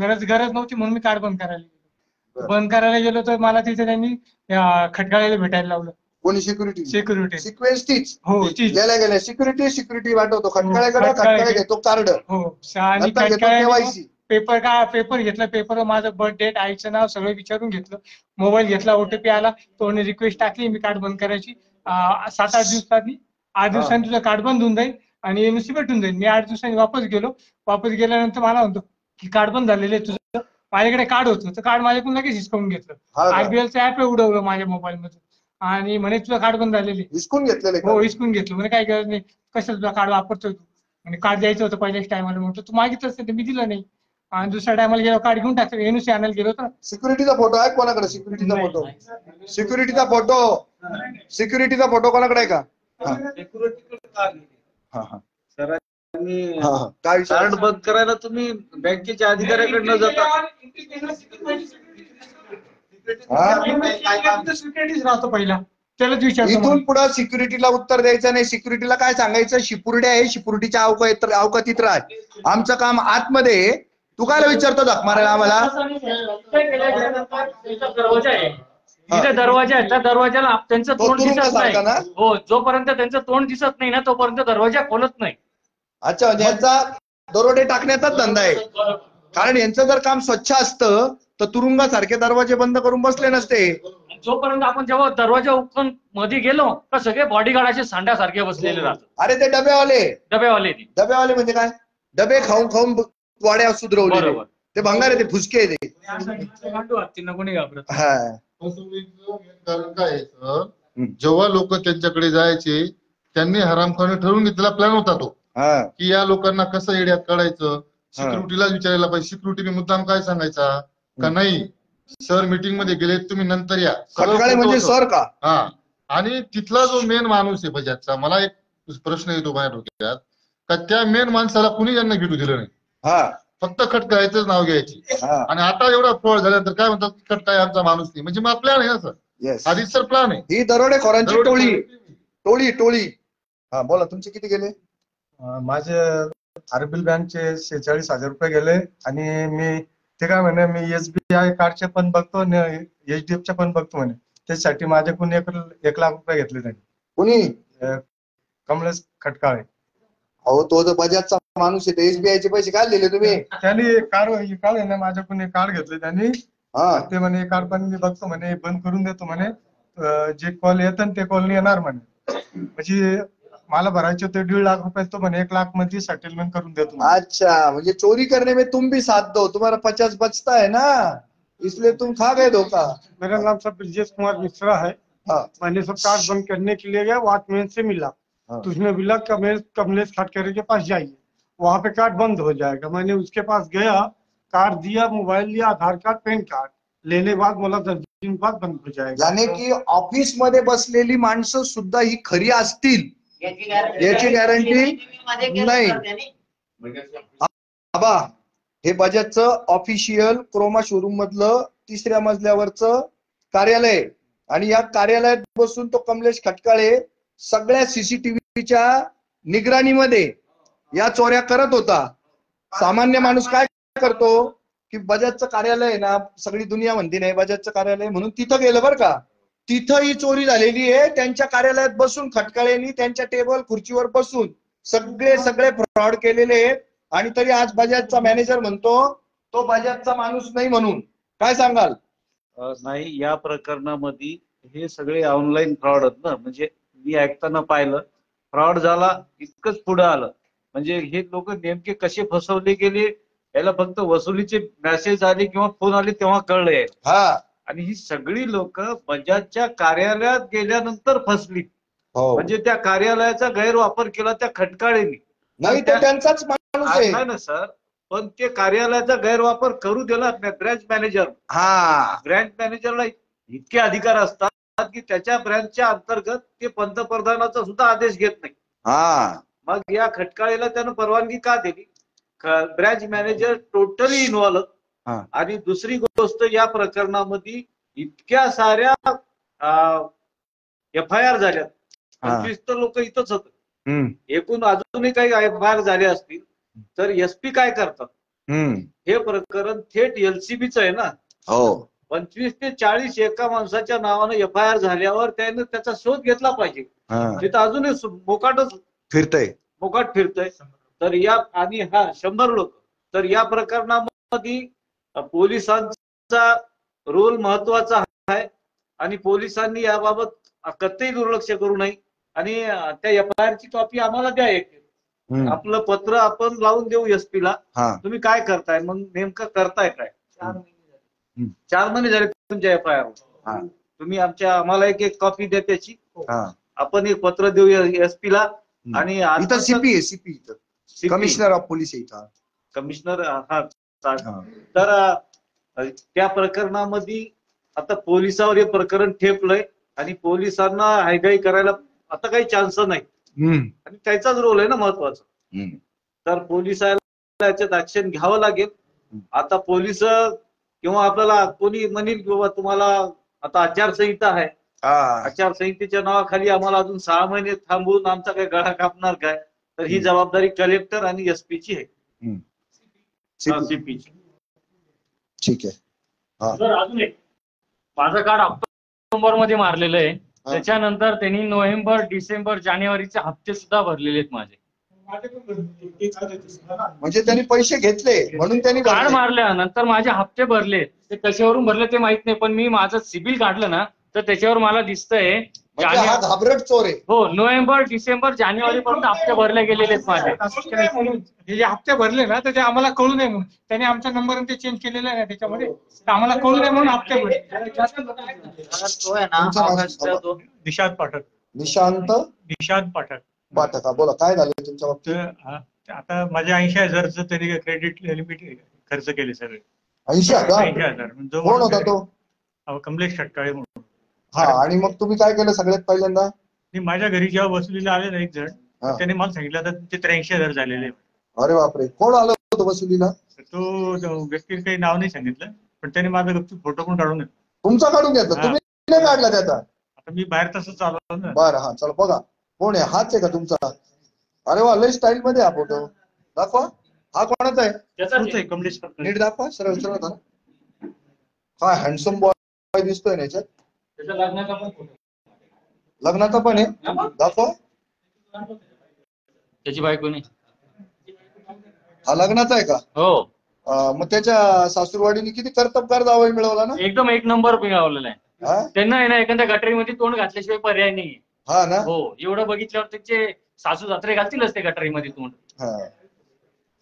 गरज नव्हती म्हणून मी कार्ड बंद करायला गेलो. बंद करायला गेलो तर मला तिथे त्यांनी खटकाळ्याला भेटायला लावलं. कोणी? सिक्युरिटी सिक्वेन्स तीच. हो, गेल्या सिक्युरिटी वाटवतो खटकाळ्याकडे, खटकाळे घेतो कार्ड. हो, आणि KYC पेपर घेतला. पेपर माझं बर्थ डेट, आईचं नाव सगळं विचारून घेतलं. मोबाईल घेतला, OTP आला, तोने रिक्वेस्ट टाकली मी कार्ड बंद करायची. 7-8 दिवसांनी 8 दिवसांनी तुझं कार्ड बंद होऊन जाईल आणि NOC भेटून जाईल. मी 8 दिवसांनी वापस गेलो. वापस गेल्यानंतर मला म्हणतो की कार्ड बंद झालेलं आहे तुझं. माझ्याकडे कार्ड होतं, तर कार्ड माझ्याकडून लगेच हिसकावून घेतलं. RBLचं ऍप उडवलं माझ्या मोबाईल मधून आणि म्हणे तुझं कार्ड बंद झालेलं आहे. हिसकून घेतलेलं? हो, हिसकून घेतलं. म्हणे काय गरज नाही, कशाला तुझा कार्ड वापरतोय तू. आणि कार्ड द्यायचं होतं पहिल्याच टायमाला. म्हणतो तू मागितलंच नाही, मी दिलं नाही. आणि दुसऱ्या टायमाला गेलो कार्ड घेऊन टाकलं. NOC आणायला गेलो तर सिक्युरिटीचा फोटो आहे कोणाकडे? सिक्युरिटीचा फोटो कोणाकडे आहे का? कार्ड बंद करायला तुम्ही बँकेच्या अधिकाऱ्याकडनं जाता? राहतो पहिला, त्यालाच विचारतो. इथून पुढे सिक्युरिटीला उत्तर द्यायचं नाही. सिक्युरिटीला काय सांगायचं? शिपुर्डे आहे, शिपुर्डीच्या अवकातीत राह. आमचं काम आतमध्ये. तू काय विचारतो झक मारायला आम्हाला? दरवाजा आहे, तिथे दरवाजा आहे, त्या दरवाजाला त्यांचं तोंड दिसत नाही. हो, जोपर्यंत त्यांचं तोंड दिसत नाही ना तोपर्यंत दरवाजा खोलत नाही. अच्छा, म्हणजे यांचा दरोडे टाकण्याचाच धंदा आहे. कारण यांचं जर काम स्वच्छ असतं तर तुरुंगासारखे दरवाजे बंद करून बसले नसते. जोपर्यंत आपण जेव्हा दरवाजा उघडून मध्ये गेलो तर सगळे बॉडीगार्ड असे सांड्यासारखे बसलेले राहतात. अरे ते डब्यावाले म्हणजे काय? डबे खाऊन वाड्या सुधरवले. ते भंगार ते फुसके आहे ते. कारण काय जेव्हा लोक त्यांच्याकडे जायचे त्यांनी हरामखाने ठरवून घेतलेला प्लॅन होता तो, की या लोकांना कसं येड्यात काढायचं. सिक्युरिटीला विचारायला पाहिजे. सिक्युरिटीने मुद्दाम काय सांगायचा का नाही सर मीटिंग मध्ये गेले, तुम्ही नंतर या. म्हणजे सर का? आणि तिथला जो मेन माणूस आहे बजाजचा, मला एक प्रश्न येतो माझ्या डोक्यात का त्या मेन माणसाला कुणी यांना भेटू दिलं नाही. फक्त खटकाळ्याचंच नाव घ्यायची. आणि आता एवढा फ्रॉड झाल्यानंतर काय म्हणतात खटकाळे आमचा माणूस नाही. म्हणजे मग प्लॅन आहे ना सर, आधीच सर प्लॅन आहे. ही दरोडेखोरांची टोळी. हा बोला, तुमचे किती गेले? माझे आरबीएल बँकचे 46,000 रुपये गेले. आणि मी ते काय म्हणे मी SBI कार्डचे पण बघतो आणि HDFचे पण बघतो म्हणे. त्याच्यासाठी माझ्याकडून 1 लाख रुपये घेतले त्यांनी. कोणी? कमलेश खटकाळे. अहो, तो जो बजाजचा माणूस आहे, SBI चे पैसे काय दिले तुम्ही? त्यांनी कार्ड आहे ना माझ्याकडून कार्ड घेतले त्यांनी. ते म्हणे कार्ड पण मी बघतो म्हणे, बंद करून देतो म्हणे. जे कॉल येतात ते कॉल नाही येणार म्हणे. म्हणजे मला भरायचे होते 1.5 लाख रुपये, तो म्हणे 1 लाख मध्ये सेटलमेंट करून देतो. अच्छा, म्हणजे चोरी करने में तुम भी साथ दो, तुम्हारा 50 बचता है ना, इसलिए तुम खा गए धोखा. मेरा नाम सर ब्रजेश कुमार मिश्रा है. मैंने सब कार्ड बंद करने के लिए गया, वॉचमैन से मिला तो उसने बोला कमलेश खटकाळे के पास जाइए, वहाँ पे कार्ड बंद हो जाएगा. मैंने उसके पास गया, कार्ड दिया, मोबाइल लिया, आधार कार्ड, पैन कार्ड लेने बाद मला 10 दिन बाद बंद हो जाएगा. यानी की ऑफिस मध्ये बसलेली माणसं सुद्धा ही खरी असतील याची गॅरंटी नाही. बाबा, हे बजाजचं ऑफिशियल क्रोमा शोरूम मधलं 3ऱ्या मजल्यावरचं कार्यालय. आणि या कार्यालयात बसून तो कमलेश खटकाळे सगळ्या CCTVच्या निगराणीमध्ये या चोऱ्या करत होता. सामान्य माणूस काय करतो की बजाजचं कार्यालय आहे ना, सगळी दुनिया म्हणते नाही बजाजचं कार्यालय म्हणून तिथं गेलं बरं का. तिथं ही चोरी झालेली आहे. त्यांच्या कार्यालयात बसून खटकाळेनी त्यांच्या टेबल खुर्चीवर बसून सगळे फ्रॉड केलेले आहेत आणि तरी आज बजाजचा मॅनेजर म्हणतो तो बजाजचा माणूस नाही म्हणून. काय सांगाल? नाही, या प्रकरणामध्ये हे सगळे ऑनलाईन फ्रॉड आहेत ना. म्हणजे मी ऐकताना पाहिलं फ्रॉड झाला इतकंच पुढे आलं. म्हणजे हे लोक नेमके कसे फसवले गेले याला फक्त वसुलीचे मेसेज आले किंवा फोन आले तेव्हा कळले. आणि ही सगळी लोक बजाजच्या कार्यालयात गेल्यानंतर फसली. म्हणजे त्या कार्यालयाचा गैरवापर केला त्या खटकाळेनी. नाही ते त्यांचाच माणूस आहे. नाही ना सर, पण ते कार्यालयाचा गैरवापर करू दिला ब्रँच मॅनेजर. ब्रँच मॅनेजरला इतके अधिकार असतात की त्याच्या ब्रँचच्या अंतर्गत ते पंतप्रधानाचा सुद्धा आदेश घेत नाही. मग या खटकाळीला त्यानं परवानगी का दिली? Branch manager totally involve. आणि दुसरी गोष्ट, या प्रकरणामध्ये इतक्या साऱ्या FIR झाल्यात. 25 तर लोक इथंच होत. एकूण अजूनही काही FIR झाले असतील तर SP काय करतात? हे प्रकरण थेट LCBच आहे ना. 25 ते 40 एका माणसाच्या नावानं FIR झाल्यावर त्याने त्याचा शोध घेतला पाहिजे. तिथं अजूनही मोकाटच फिरतय. तर या आणि 100 लोक. तर या प्रकरणामध्ये पोलिसांचा रोल महत्वाचा आहे आणि पोलिसांनी याबाबत कतई दुर्लक्ष करू नये. आणि त्या FIR ची कॉपी आम्हाला द्या. एक आपलं पत्र आपण लावून देऊ SP ला. तुम्ही काय करताय, मग नेमकं करताय काय? 4 महिने झाले तुमच्या FIR. तुम्ही आम्हाला एक कॉपी द्या त्याची. आपण एक पत्र देऊ SP ला. आणि CP commissioner of police commissioner. तर त्या प्रकरणामध्ये आता पोलिसावर हे प्रकरण ठेपलंय आणि पोलिसांना हायगाई करायला आता काही चान्स नाही. आणि त्याचाच रोल आहे ना महत्वाचा. तर पोलिसाला याच्यात ऍक्शन घ्यावं लागेल. आता पोलीस किंवा आपल्याला कोणी म्हणेल किंवा तुम्हाला आता आचारसंहिता आहे, आचारसंहितेच्या नावाखाली आम्हाला अजून 6 महिने थांबवून आमचा काही गळा कापणार काय? तर ही जबाबदारी कलेक्टर आणि SP ची आहे. CP ची. ठीक आहे. सर अजून एक, माझं कार्ड ऑक्टोबर मध्ये मारलेलं आहे. त्याच्यानंतर त्यांनी नोव्हेंबर, डिसेंबर, जानेवारीचे हप्ते सुद्धा भरलेले आहेत माझे. म्हणजे त्यांनी पैसे घेतले म्हणून त्यांनी कार्ड मारल्यानंतर माझे हप्ते भरले. ते कशावरून भरले ते माहित नाही, पण मी माझं सिबिल काढलं ना तर त्याच्यावर मला दिसतंय घाबरट चोर आहे. हो, नोव्हेंबर, डिसेंबर, जानेवारी पर्यंत हप्ते भरले गेलेले आहेत माझे. हे जे हप्ते भरले ना तर ते आम्हाला कळू नये म्हणून त्याने आमचा नंबर ते चेंज केलेला आहे त्याच्यामध्ये. आम्हाला कळू नये म्हणून हप्ते भरले. निशांत पाठक. निशांत पाठक. बोला काय झालं तुमच्या बाबतीत? आता माझ्या 80,000चं त्यांनी क्रेडिट लिमिट खर्च केले सगळे. 80,000? कोण होता तो? कमलेश खटकाळे म्हणून. आणि मग तुम्ही काय केलं सगळ्यात पहिल्यांदा? माझ्या घरी जेव्हा वसुलीला आले ना एक जण, त्याने मला सांगितलं आता तुमचे 83,000 झालेले. अरे बापरे. कोण आलं होतं वसुलीला? तो व्यक्तीने काही नाव नाही सांगितलं, पण त्याने माझा गपचूप फोटो पण काढून घेतला. तुमचा काढून घेतला? तुम्ही नाही काढला त्याचा? आता मी बाहेर तसं चालवलं ना. बरं, चला बघा कोण आहे. हाच आहे का तुमचा? अरे वा, लय स्टाईल मध्ये हा फोटो. दाखवा. हा कोणाचा आहे? कमलेश. नीट दाखवा. सरळ सरळ. काय हँडसम बॉय दिसतोय ना याच्यात. लग्नाचा पण आहे. दाखवा. त्याची बायको नाही. हा लग्नाचा आहे का? हो. मग त्याच्या सासूरवाडीने किती कर्तबगार जावई मिळवला ना. एकदम 1 नंबर मिळवलेला आहे. त्यांना आहे ना एखाद्या गटरीमध्ये तोंड घातल्याशिवाय पर्याय नाही. ना. हो, एवढं बघितल्यावर त्याचे सासू सासरे घालतीलच ते गटरीमध्ये तोंड.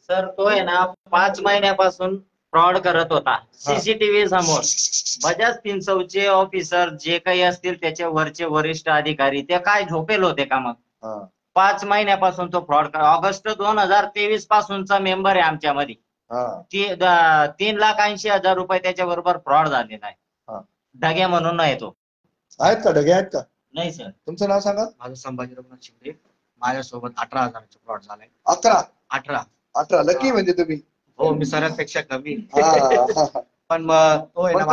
सर तो आहे ना 5 महिन्यापासून फ्रॉड करत होता CCTV समोर. बजाज फिन्सर्वचे ऑफिसर जे काही असतील त्याचे वरचे वरिष्ठ अधिकारी ते काय झोपेल होते का मग? 5 महिन्यापासून तो फ्रॉड. ऑगस्ट 2023 पासूनचा मेंबर आहे आमच्यामध्ये. 3,80,000 रुपये त्याच्या बरोबर फ्रॉड झालेला आहे. ढग्या म्हणून नाही तो. आहेत का ढगे? आहेत का? नाही सर. तुमचं नाव सांगा. माझं संभाजी रघुनाथ शिंदे. माझ्यासोबत 18,000चा फ्रॉड झालाय. 18 लकी म्हणजे तुम्ही. हो, मी सरांपेक्षा कमी. पण मग तो आहे ना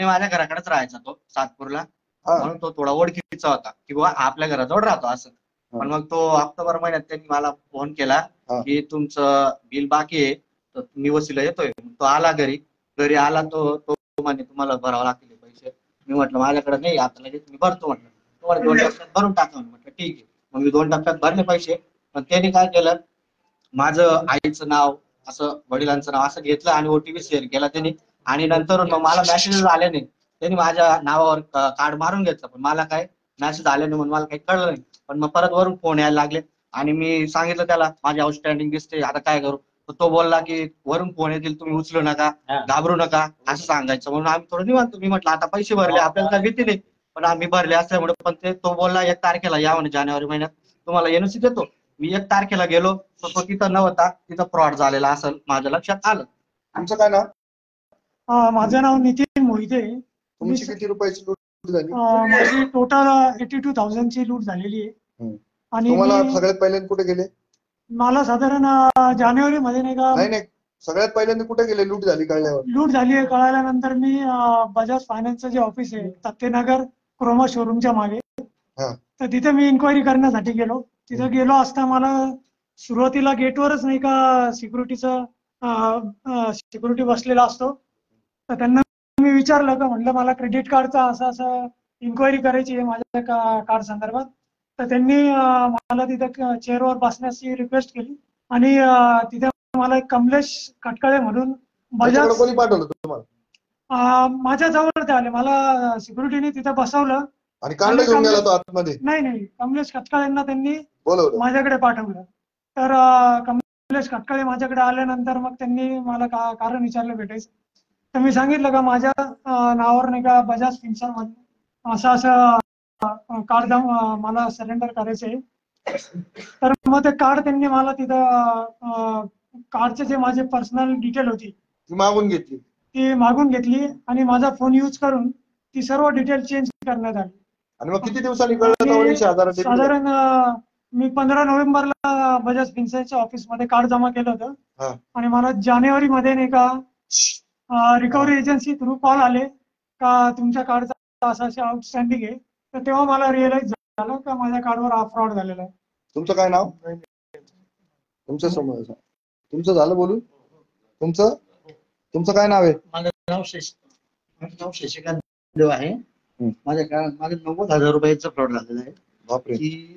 माझ्या घराकडेच राहायचा तो सातपूरला. म्हणून तो थोडा ओळखीचा होता किंवा आपल्या घराजवळ राहतो असं. पण मग तो ऑक्टोबर महिन्यात त्यांनी मला फोन केला की तुमचं बिल बाकी आहे तर मी वसुलीला येतोय. तो आला घरी आला तो म्हणे तुम्हाला भरावं लागतील पैसे. मी म्हटलं माझ्याकडे नाही आता लगेच मी भरतो म्हटलं. तुम्हाला 2 टप्प्यात भरून टाका म्हटलं ठीक आहे. मग मी 2 टप्प्यात भरले पैसे पण त्यांनी काय केलं, माझं आईचं नाव असं वडिलांचं नाव असं घेतलं आणि ओटीपी शेअर केला त्यांनी, आणि नंतर मग मला मेसेज आले नाही, त्यांनी माझ्या नावावर कार्ड मारून घेतलं, पण मला काय मेसेज आले नाही म्हणून मला काही कळलं नाही. पण मग परत वरून फोन यायला लागले आणि मी सांगितलं त्याला माझी आउटस्टँडिंग दिसते, आता काय करू. तो बोलला की वरून फोन येतील, तुम्ही उचलू नका, घाबरू नका असं सांगायचं. म्हणून आम्ही थोडं निवांत. मी म्हटलं आता पैसे भरले, आपल्याला काय भीती नाही, पण आम्ही भरले असल्यामुळे. पण तो बोलला 1 तारखेला या म्हणे, जानेवारी महिन्यात तुम्हाला एनओसी देतो. मी 1 तारखेला गेलो तर तो तिथं नव्हता, तिथं फ्रॉड झालेला असेल माझ्या लक्षात आलं. तुमचं काय नाव? माझं नाव नितीन मोहिते. तुमची किती रुपयाची लूट झाली? माझी टोटल 82,000 ची लूट झालेली आहे. आणि तुम्हाला सगळ्यात पहिल्यांदा कुठे गेले? मला साधारण जानेवारी मध्ये नाही का, नाही सगळ्यात पहिल्यांदा कुठे गेले लूट झाली कळल्यावर? लूट झाली आहे कळाल्यानंतर मी बजाज फायनान्सचं जे ऑफिस आहे तत्तेनगर क्रोमा शोरूमच्या मागे, तर तिथे मी इन्क्वायरी करण्यासाठी गेलो. तिथे गेलो असता मला सुरुवातीला गेटवरच नाही का सिक्युरिटी बसलेला असतो. तर त्यांना मी विचारलं का, म्हटलं मला क्रेडिट कार्डचा असं इन्क्वायरी करायची आहे माझ्या कार्ड संदर्भात. तर त्यांनी मला तिथे चेअरवर बसण्याची रिक्वेस्ट केली आणि तिथे मला एक कमलेश खटकाळे म्हणून बजाज, कोणी पाठवलं तुम्हाला? माझ्या जवळ ते आले, मला सिक्युरिटीने तिथे बसवलं आणि कार्ड घेऊन गेला तो आतमध्ये? नाही, कमलेश खटकाळेंना त्यांनी बोलवलं, माझ्याकडे पाठवलं. तर कमलेश खटकाळे माझ्याकडे आल्यानंतर मग त्यांनी मला कारण विचारलं भेटायचं. तर मी सांगितलं का माझ्या नावावर नाही का बजाज फिन्सर्व असं कार्ड मला सरेंडर करायचंय. तर मग ते कार्ड त्यांनी मला तिथं कार्डचे जे माझे पर्सनल डिटेल होती ती मागून घेतली आणि माझा फोन यूज करून ती सर्व डिटेल चेंज करण्यात आली. आणि मग किती दिवसांनी कळलं? साधारण मी 15 नोव्हेंबरला बजाज फिन्सर्वच्या ऑफिसमध्ये कार्ड जमा केलं होतं आणि मला जानेवारी मध्ये नाही का रिकव्हरी एजन्सी थ्रू कॉल आले का तुमच्या कार्डचा असं आउटस्टँडिंग आहे. तर तेव्हा मला रिअलाइज झालं का माझ्या कार्डवर हा फ्रॉड झालेला आहे. तुमचं काय नाव? तुमचं झालं बोलून? तुमचं काय नाव आहे? माझं नाव शशिकांत देव आहे. माझ्या 90,000 रुपयाचं फ्रॉड झालेलं आहे. बापरे. की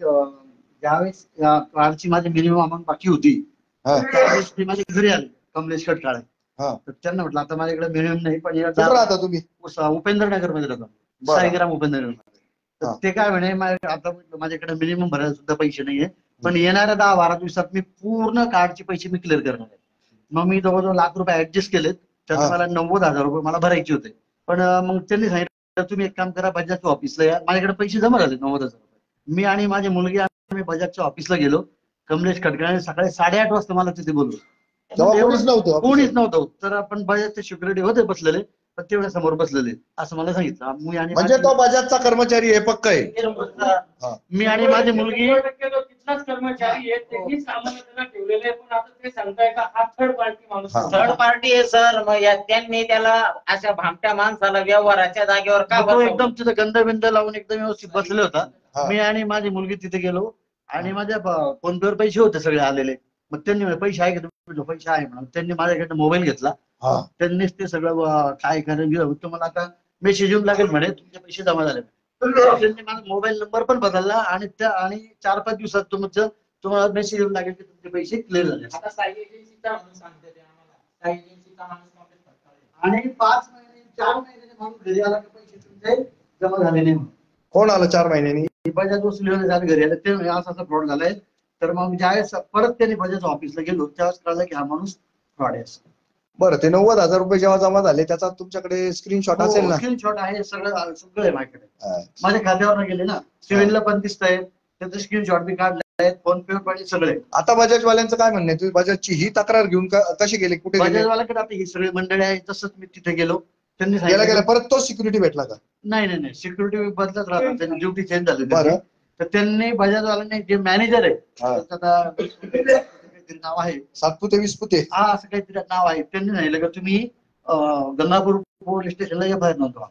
ज्यावेळेस कार्डची माझी मिनिमम अमाऊंट बाकी होती त्यावेळेस ते माझ्या घरी आले कमलेश खटकाळे. तर त्यांना म्हटलं आता माझ्याकडे मिनिमम नाही, पण राहता तुम्ही? उपेंद्र नगर मध्ये राहतो, साईग्राम उपेंद्र नगर मध्ये. तर ते काय म्हणे, आता माझ्याकडे मिनिमम भरायला सुद्धा पैसे नाहीये, पण येणाऱ्या 10-12 दिवसात मी पूर्ण कार्डचे पैसे मी क्लिअर करणार आहे. मग मी जवळजवळ ₹1,00,000 ऍडजस्ट केलेत. त्यात मला 90,000 रुपये मला भरायचे होते. पण मग त्यांनी सांगितलं तुम्ही एक काम करा, बजाजच्या ऑफिसला या. माझ्याकडे पैसे जमा झाले 90,000 रुपये. मी आणि माझी मुलगी आम्ही बजाजच्या ऑफिसला गेलो. कमलेश खटकाळे सकाळी 8:30 वाजता मला तिथे बोललो. कोणीच नव्हतं. तर आपण बजाजचे सिक्युरिटी होते बसलेले, पण तेवढ्या समोर बसलेले असं मला सांगितलं. मी आणि म्हणजे तो बजाजचा कर्मचारी आहे पक्का आहे? मी आणि माझी मुलगी तिथलाच कर्मचारी आहे, त्यांनीच आम्हाला त्याला ठेवलेलं आहे. पण आता ते सांगताय का हा थर्ड पार्टी माणूस? थर्ड पार्टी आहे सर. मग त्यांनी त्याला अशा भामट्या माणसाला व्यवहाराच्या जागेवर का तो एकदम तिथे गंध लावून एकदम व्यवस्थित बसले होता. मी आणि माझी मुलगी तिथे गेलो आणि माझ्या फोन पेवर पैसे होते सगळे आलेले. मग त्यांनी पैसे आहे का? पैसे आहे म्हणून त्यांनी माझ्याकडे मोबाईल घेतला. त्यांनीच ते सगळं काय करायचं तुम्हाला आता मेसेज येऊन लागेल म्हणे तुमचे पैसे जमा झाले. त्यांनी माझा मोबाईल नंबर पण बदलला आणि 4-5 दिवसात तुम्हाला मेसेज येऊन लागेल की तुमचे पैसे क्लिअर झाले. आणि 5 महिने 4 महिन्याने माणूस घरी आला की पैसे तुमचे जमा झाले नाही. कोण आलं 4 महिन्यांनी? बजाज वसुलीवाले झाले घरी आले. ते असा फ्रॉड झालाय. तर मग ज्यावेळेस परत त्यांनी बजाज ऑफिसला गेलो त्यावेळेस कळलं की हा माणूस फ्रॉड आहे. बरं, ते 90,000 रुपये जेव्हा जमा झाले त्याचा तुमच्याकडे स्क्रीनशॉट असेल ना? स्क्रीनशॉट आहे, सगळं आहे माझ्याकडे. माझ्या खात्यावर गेले ना, सिव्हिलला पण दिसतंय, त्याचे स्क्रीनशॉट बी काढले, फोन पे पण सगळे. आता बजाजवाल्यांचं काय म्हणणं आहे? तुम्ही बजाजची ही तक्रार घेऊन कशी गेले? कुठे गेले? बजाजवाल्याकडे आता ही सगळी मंडळी आहे. तसंच मी तिथे गेलो. त्यांनी गेला परत तो सिक्युरिटी भेटला का? नाही, सिक्युरिटी बदलत राहतात, त्यांची ड्युटी चेंज झाली. बरं, तर त्यांनी बजाजवाल्यांनी जे मॅनेजर आहे नाव आहे सातपुते विस्पुते असं काहीतरी नाव आहे, त्यांनी सांगितलं का तुम्ही गंगापूर पोलीस स्टेशनला एफआयआर नोंदवा.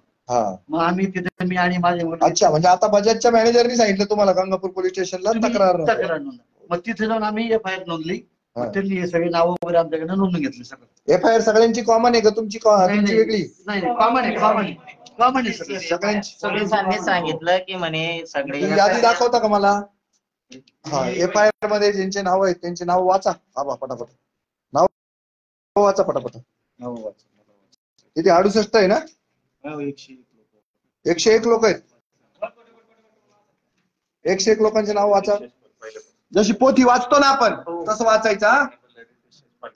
मग आम्ही तिथे मी आणि माझे. अच्छा, म्हणजे आता बजाजच्या मॅनेजरनी सांगितलं तुम्हाला गंगापूर पोलीस स्टेशनला तक्रार नोंदवा. मग तिथे जाऊन आम्ही एफआयआर नोंदली. त्यांनी हे सगळे नावं वगैरे आमच्याकडे नोंदून घेतले. सगळं एफआयआर सगळ्यांची कॉमन आहे का तुमची वेगळी? नाही, कॉमन आहे पोलिसांनी सांगितलं की म्हणे सगळे यादी दाखवता का मला? FIR मध्ये ज्यांचे नाव आहेत त्यांचे नाव वाचा. पटापट नाव वाचा, पटापट नाव वाचा. किती 68 आहे ना? 101 लोक आहेत. 101 लोकांचे नाव वाचा. जशी पोथी वाचतो ना आपण तसं वाचायचा.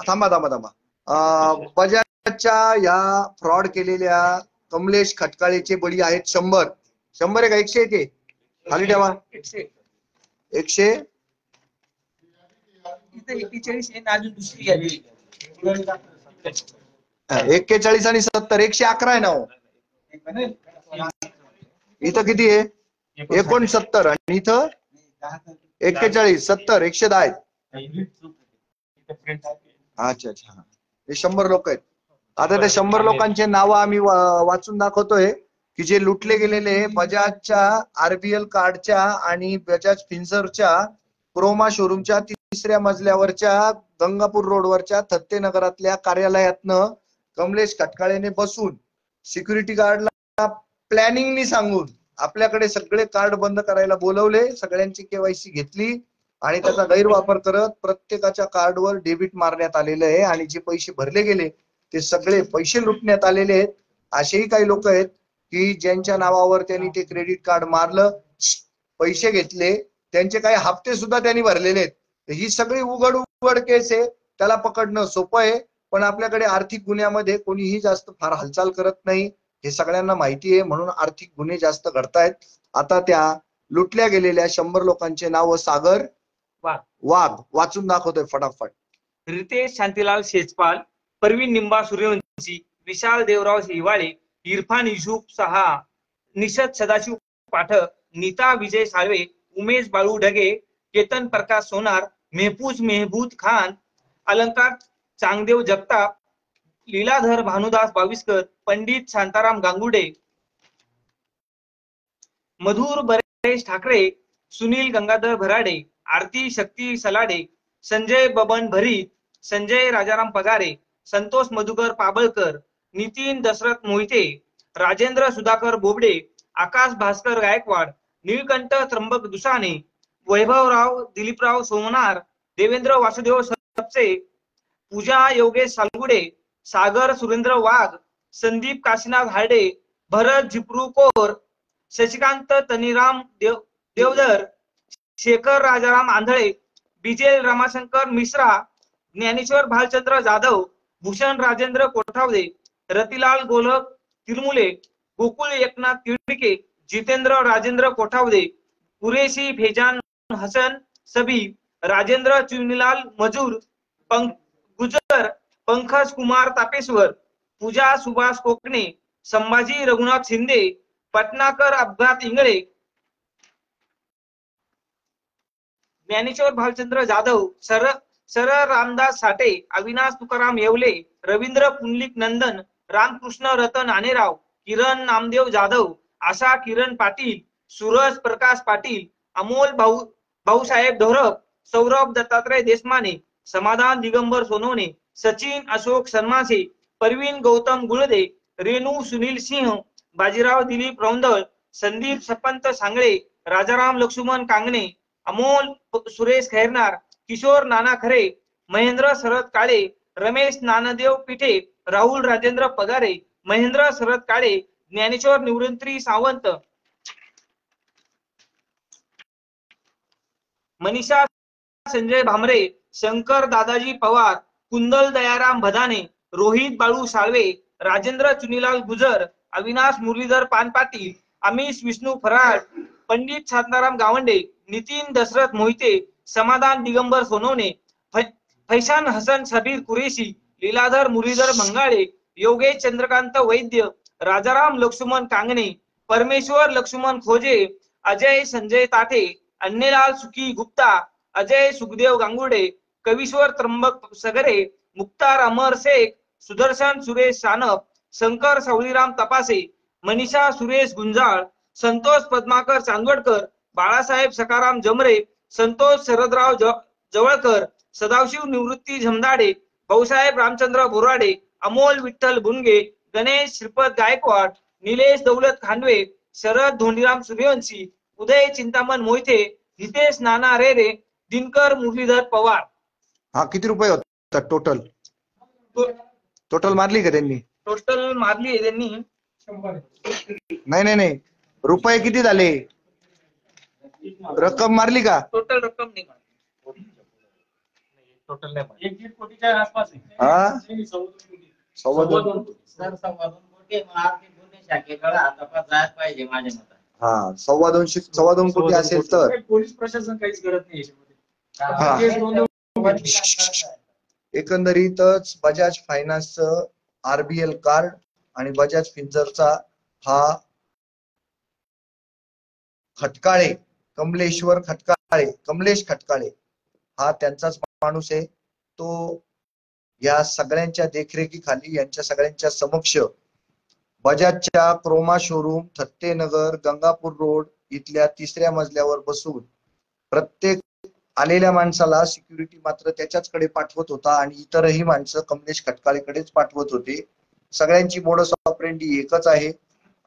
थांबा. बजाजच्या या फ्रॉड केलेल्या कमलेश खटकाळेचे बळी आहेत 100. 100 आहे का 101 आहे? खाली ठेवा. 141 आणि 70 111 आहे ना हो. इथं किती आहे? 69 आणि इथं 41 70 110 आहेत. अच्छा. हे 100 लोक आहेत. आता त्या 100 लोकांचे नाव आम्ही वाचून दाखवतोय की जे लुटले गेलेले बजाजच्या RBL कार्डच्या आणि बजाज फिन्सरच्या क्रोमा शोरूमच्या 3ऱ्या मजल्यावरच्या गंगापूर रोडवरच्या थत्ते नगरातल्या कार्यालयातनं कमलेश खटकाळेने बसून सिक्युरिटी गार्डला प्लॅनिंगनी सांगून आपल्याकडे सगळे कार्ड बंद करायला बोलवले. सगळ्यांची KYC घेतली आणि त्याचा गैरवापर करत प्रत्येकाच्या कार्डवर डेबिट मारण्यात आलेलं आहे आणि जे पैसे भरले गेले ते सगळे पैसे लुटण्यात आलेले आहेत. असेही काही लोक आहेत की ज्यांच्या नावावर त्यांनी ते क्रेडिट कार्ड मारलं, पैसे घेतले, त्यांचे काही हप्ते सुद्धा त्यांनी भरलेले आहेत. ही सगळी उघड केस आहे. त्याला पकडणं सोपं आहे, पण आपल्याकडे आर्थिक गुन्ह्यामध्ये कोणीही जास्त फार हालचाल करत नाही हे सगळ्यांना माहिती आहे. म्हणून आर्थिक गुन्हे जास्त घडतायत. आता त्या लुटल्या गेलेल्या 100 लोकांचे नाव सागर वाघ वाचून दाखवतोय फटाफट. रितेश शांतीलाल शेजपाल, परवीन निंबा सूर्यवंशी, विशाल देवराव हिवाळे, इरफान युसुफ सहा, निषद सदाशिव पाठक, नीता विजय साळवे, उमेश बाळू ढगे, केतन प्रकाश सोनार, मेहबूद खान, अलंकार चांगदेव जगताप, लीलाधर भानुदास बाविस्कर, पंडित शांताराम गांगुडे, मधुर बरेश ठाकरे, सुनील गंगाधर भराडे, आरती शक्ती सलाडे, संजय बबन भरीत, संजय राजाराम पगारे, संतोष मधुकर पाबळकर, नितीन दशरथ मोहिते, राजेंद्र सुधाकर बोबडे, आकाश भास्कर गायकवाड, नीलकंठ त्र्यंबक दुसाने, वैभवराव दिलीपराव सोमनार, देवेंद्र वासुदेव सपसे, पूजा योगेश सालगुडे, सागर सुरेंद्र वाघ, संदीप काशीनाथ हार्डे, भरत झिपरू कोर, शशिकांत तनीराम देवधर, शेखर राजाराम आंधळे, विजय रमाशंकर मिश्रा, ज्ञानेश्वर भालचंद्र जाधव, भूषण राजेंद्र कोठावदे, रतिलाल गोलक तिरमुले, गोकुळ एकनाथ तिळके, जितेंद्र राजेंद्र कोठावदे, कुरेशी फेजान हसन सबी, राजेंद्र चुनीलाल मजूर, गुजर, पंकज कुमार तापेश्वर, पूजा सुभाष कोकणे, संभाजी रघुनाथ शिंदे, पटनाकर अपघात इंगळे, ज्ञानेश्वर भालचंद्र जाधव, सर रामदास साठे, अविनाश तुकाराम येवले, रवींद्र पुंडलिक नंदन, रामकृष्ण रतन आनेराव, किरण नामदेव जाधव, आशा किरण पाटील, सूरज प्रकाश पाटील, अमोल भाऊसाहेब धोरप, सौरभ दत्तात्रय देशमाने, समाधान दिगंबर सोनवणे, सचिन अशोक सन्मासे, परवीन गौतम गुळदे, रेणू सुनील सिंह, बाजीराव दिलीप रौंदळ, संदीप सपंत सांगळे, राजाराम लक्ष्मण कांगणे, अमोल सुरेश खैरनार, किशोर नाना खरे, महेंद्र शरद काळे, रमेश नानादेव पिठे, राहुल राजेंद्र पगारे, महेंद्र शरद काळे, ज्ञानेश्वर निवृत्ती सावंत, मनीषा संजय भामरे, शंकर दादाजी पवार, कुंदल दयाराम भदाने, रोहित बाळू साळवे, राजेंद्र चुनीलाल गुजर, अविनाश मुरलीधर पानपाटील, अमिश विष्णू फराड, पंडित शांताराम गावंडे, नितीन दशरथ मोहिते, समाधान दिगंबर सोनवणे, फैशान हसन शबीर कुरेशी, लीलाधर मुरलीधर मंगाळे, योगेश चंद्रकांत वैद्य, राजाराम लक्ष्मण कांगणे, परमेश्वर लक्ष्मण खोजे, अजय संजय ताठे, अन्नेलाल सुखी गुप्ता, अजय सुखदेव गांगुर्डे, कवीश्वर त्र्यंबक सगरे, मुक्तार अमर शेख, सुदर्शन सुरेश सानप, शंकर सावळीराम तपासे, मनीषा सुरेश गुंजाळ, संतोष पद्माकर चांदवडकर, बाळासाहेब सकाराम जमरे, संतोष शरदराव जवळकर, सदाशिव निवृत्ती झमदाडे, भाऊसाहेब रामचंद्र बोराडे, अमोल विठ्ठल बुनगे, गणेश श्रीपद गायकवाड, निलेश दौलत खांडवे, शरद धोंडीराम सूर्यवंशी, उदय चिंतामण मोहिते, हितेश नाना रेरे, दिनकर मुरलीधर पवार. हा किती रुपये होतात टोटल? टोटल मारली का त्यांनी? टोटल मारली आहे त्यांनी नाही रुपये किती झाले? रक्कम मारली का? टोटल रक्कम नाही मारली. टोटल नाही 1.5 कोटीच्या आसपास आहे. हा सर 2.25 कोटी आर्थिक गुन्हे शाखेकडे आता जायला पाहिजे माझ्या मतात. हा 2.25 कोटी असेल तर पोलीस प्रशासन काहीच करत नाही एकंदरीतच बजाज फायनान्सचं आरबीएल कार्ड आणि बजाज फिन्सरचा हा खटकाळे कमलेश खटकाळे हा त्यांचाच माणूस आहे. तो या सगळ्यांच्या देखरेखीखाली यांच्या सगळ्यांच्या समक्ष बजाजच्या क्रोमा शोरूम थत्तेनगर गंगापूर रोड इथल्या 3ऱ्या मजल्यावर बसून प्रत्येक आलेल्या माणसाला सिक्युरिटी मात्र त्याच्याचकडे पाठवत होता आणि इतरही माणसं कमलेश खटकाळेकडेच पाठवत होते. सगळ्यांची मोडस ऑपरेंडी एकच आहे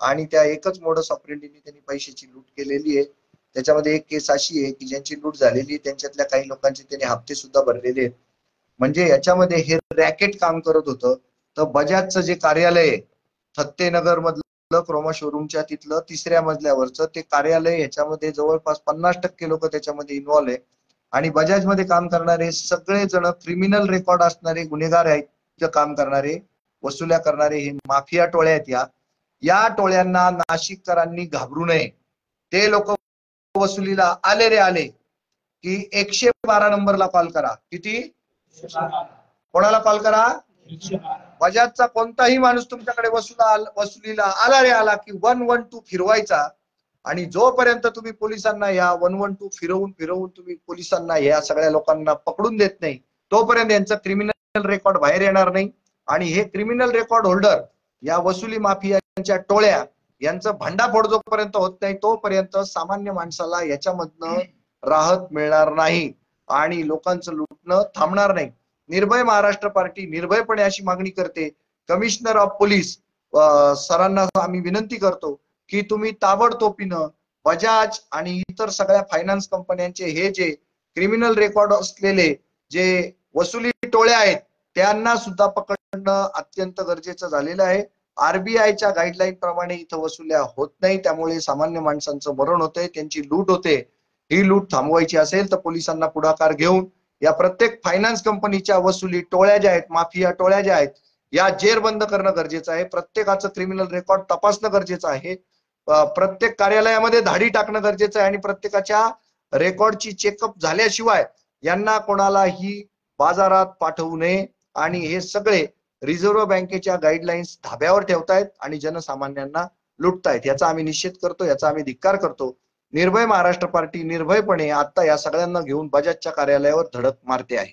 आणि त्या एकच मोडस ऑपरेंडीने त्यांनी पैशाची लूट केलेली आहे. त्याच्यामध्ये एक केस अशी आहे की ज्यांची लूट झालेली त्यांच्यातल्या काही लोकांचे त्यांनी हप्ते सुद्धा भरलेले आहेत. म्हणजे याच्यामध्ये हे रॅकेट काम करत होतं. तर बजाजचं जे कार्यालय आहे थत्तेनगर मधलं क्रोमा शोरूमच्या तिथलं 3ऱ्या मजल्यावरचं ते कार्यालय, ह्याच्यामध्ये जवळपास 50% लोक त्याच्यामध्ये इन्व्हॉल्व आहे. आणि बजाजमध्ये काम करणारे सगळे जण क्रिमिनल रेकॉर्ड असणारे गुन्हेगार आहेत. काम करणारे वसुल्या करणारे हे माफिया टोळ्या आहेत. या टोळ्यांना नाशिककरांनी घाबरू नये. ते लोक वसुलीला आले रे आले की 112 नंबरला कॉल करा. किती? कोणाला कॉल करा? बजाजचा कोणताही माणूस तुमच्याकडे वसुलीला आला रे आला की 112 फिरवायचा. आणि जोपर्यंत तुम्ही पोलिसांना या 112 फिरवून तुम्ही पोलिसांना या सगळ्या लोकांना पकडून देत नाही तोपर्यंत यांचं क्रिमिनल रेकॉर्ड बाहेर येणार नाही. आणि हे क्रिमिनल रेकॉर्ड होल्डर या वसुली माफियांच्या टोळ्या यांचं भांडाफोड जोपर्यंत होत नाही तोपर्यंत सामान्य माणसाला याच्यामधनं राहत मिळणार नाही आणि लोकांचं लुटणं थांबणार नाही. निर्भय महाराष्ट्र पार्टी निर्भयपणे अशी मागणी करते. कमिशनर ऑफ पोलीस सरांना आम्ही विनंती करतो की तुम्ही ताबडतोबीनं बजाज आणि इतर सगळ्या फायनान्स कंपन्यांचे हे जे क्रिमिनल रेकॉर्ड असलेले जे वसुली टोळ्या आहेत त्यांना सुद्धा पकडणं अत्यंत गरजेचं झालेलं आहे. आरबीआयच्या गाईडलाईन प्रमाणे इथं वसुल्या होत नाही, त्यामुळे सामान्य माणसांचं मरण होतंय, त्यांची लूट होते. ही लूट थांबवायची असेल तर पोलिसांना पुढाकार घेऊन या प्रत्येक फायनान्स कंपनीच्या वसुली टोळ्या ज्या आहेत, माफिया टोळ्या ज्या आहेत, या जेरबंद करणं गरजेचं आहे. प्रत्येकाचं क्रिमिनल रेकॉर्ड तपासणं गरजेचं आहे. प्रत्येक कार्यालयामध्ये धाडी टाकणं गरजेचं आहे आणि प्रत्येकाच्या रेकॉर्डची चेकअप झाल्याशिवाय यांना कोणालाही बाजारात पाठवू नये. आणि हे सगळे रिझर्व्ह बँकेच्या गाईडलाईन्स धाब्यावर ठेवतायत आणि जनसामान्यांना लुटतायत. याचा आम्ही निषेध करतो, याचा आम्ही धिक्कार करतो. निर्भय महाराष्ट्र पार्टी निर्भयपणे आता या सगळ्यांना घेऊन बजाजच्या कार्यालयावर धडक मारते आहे.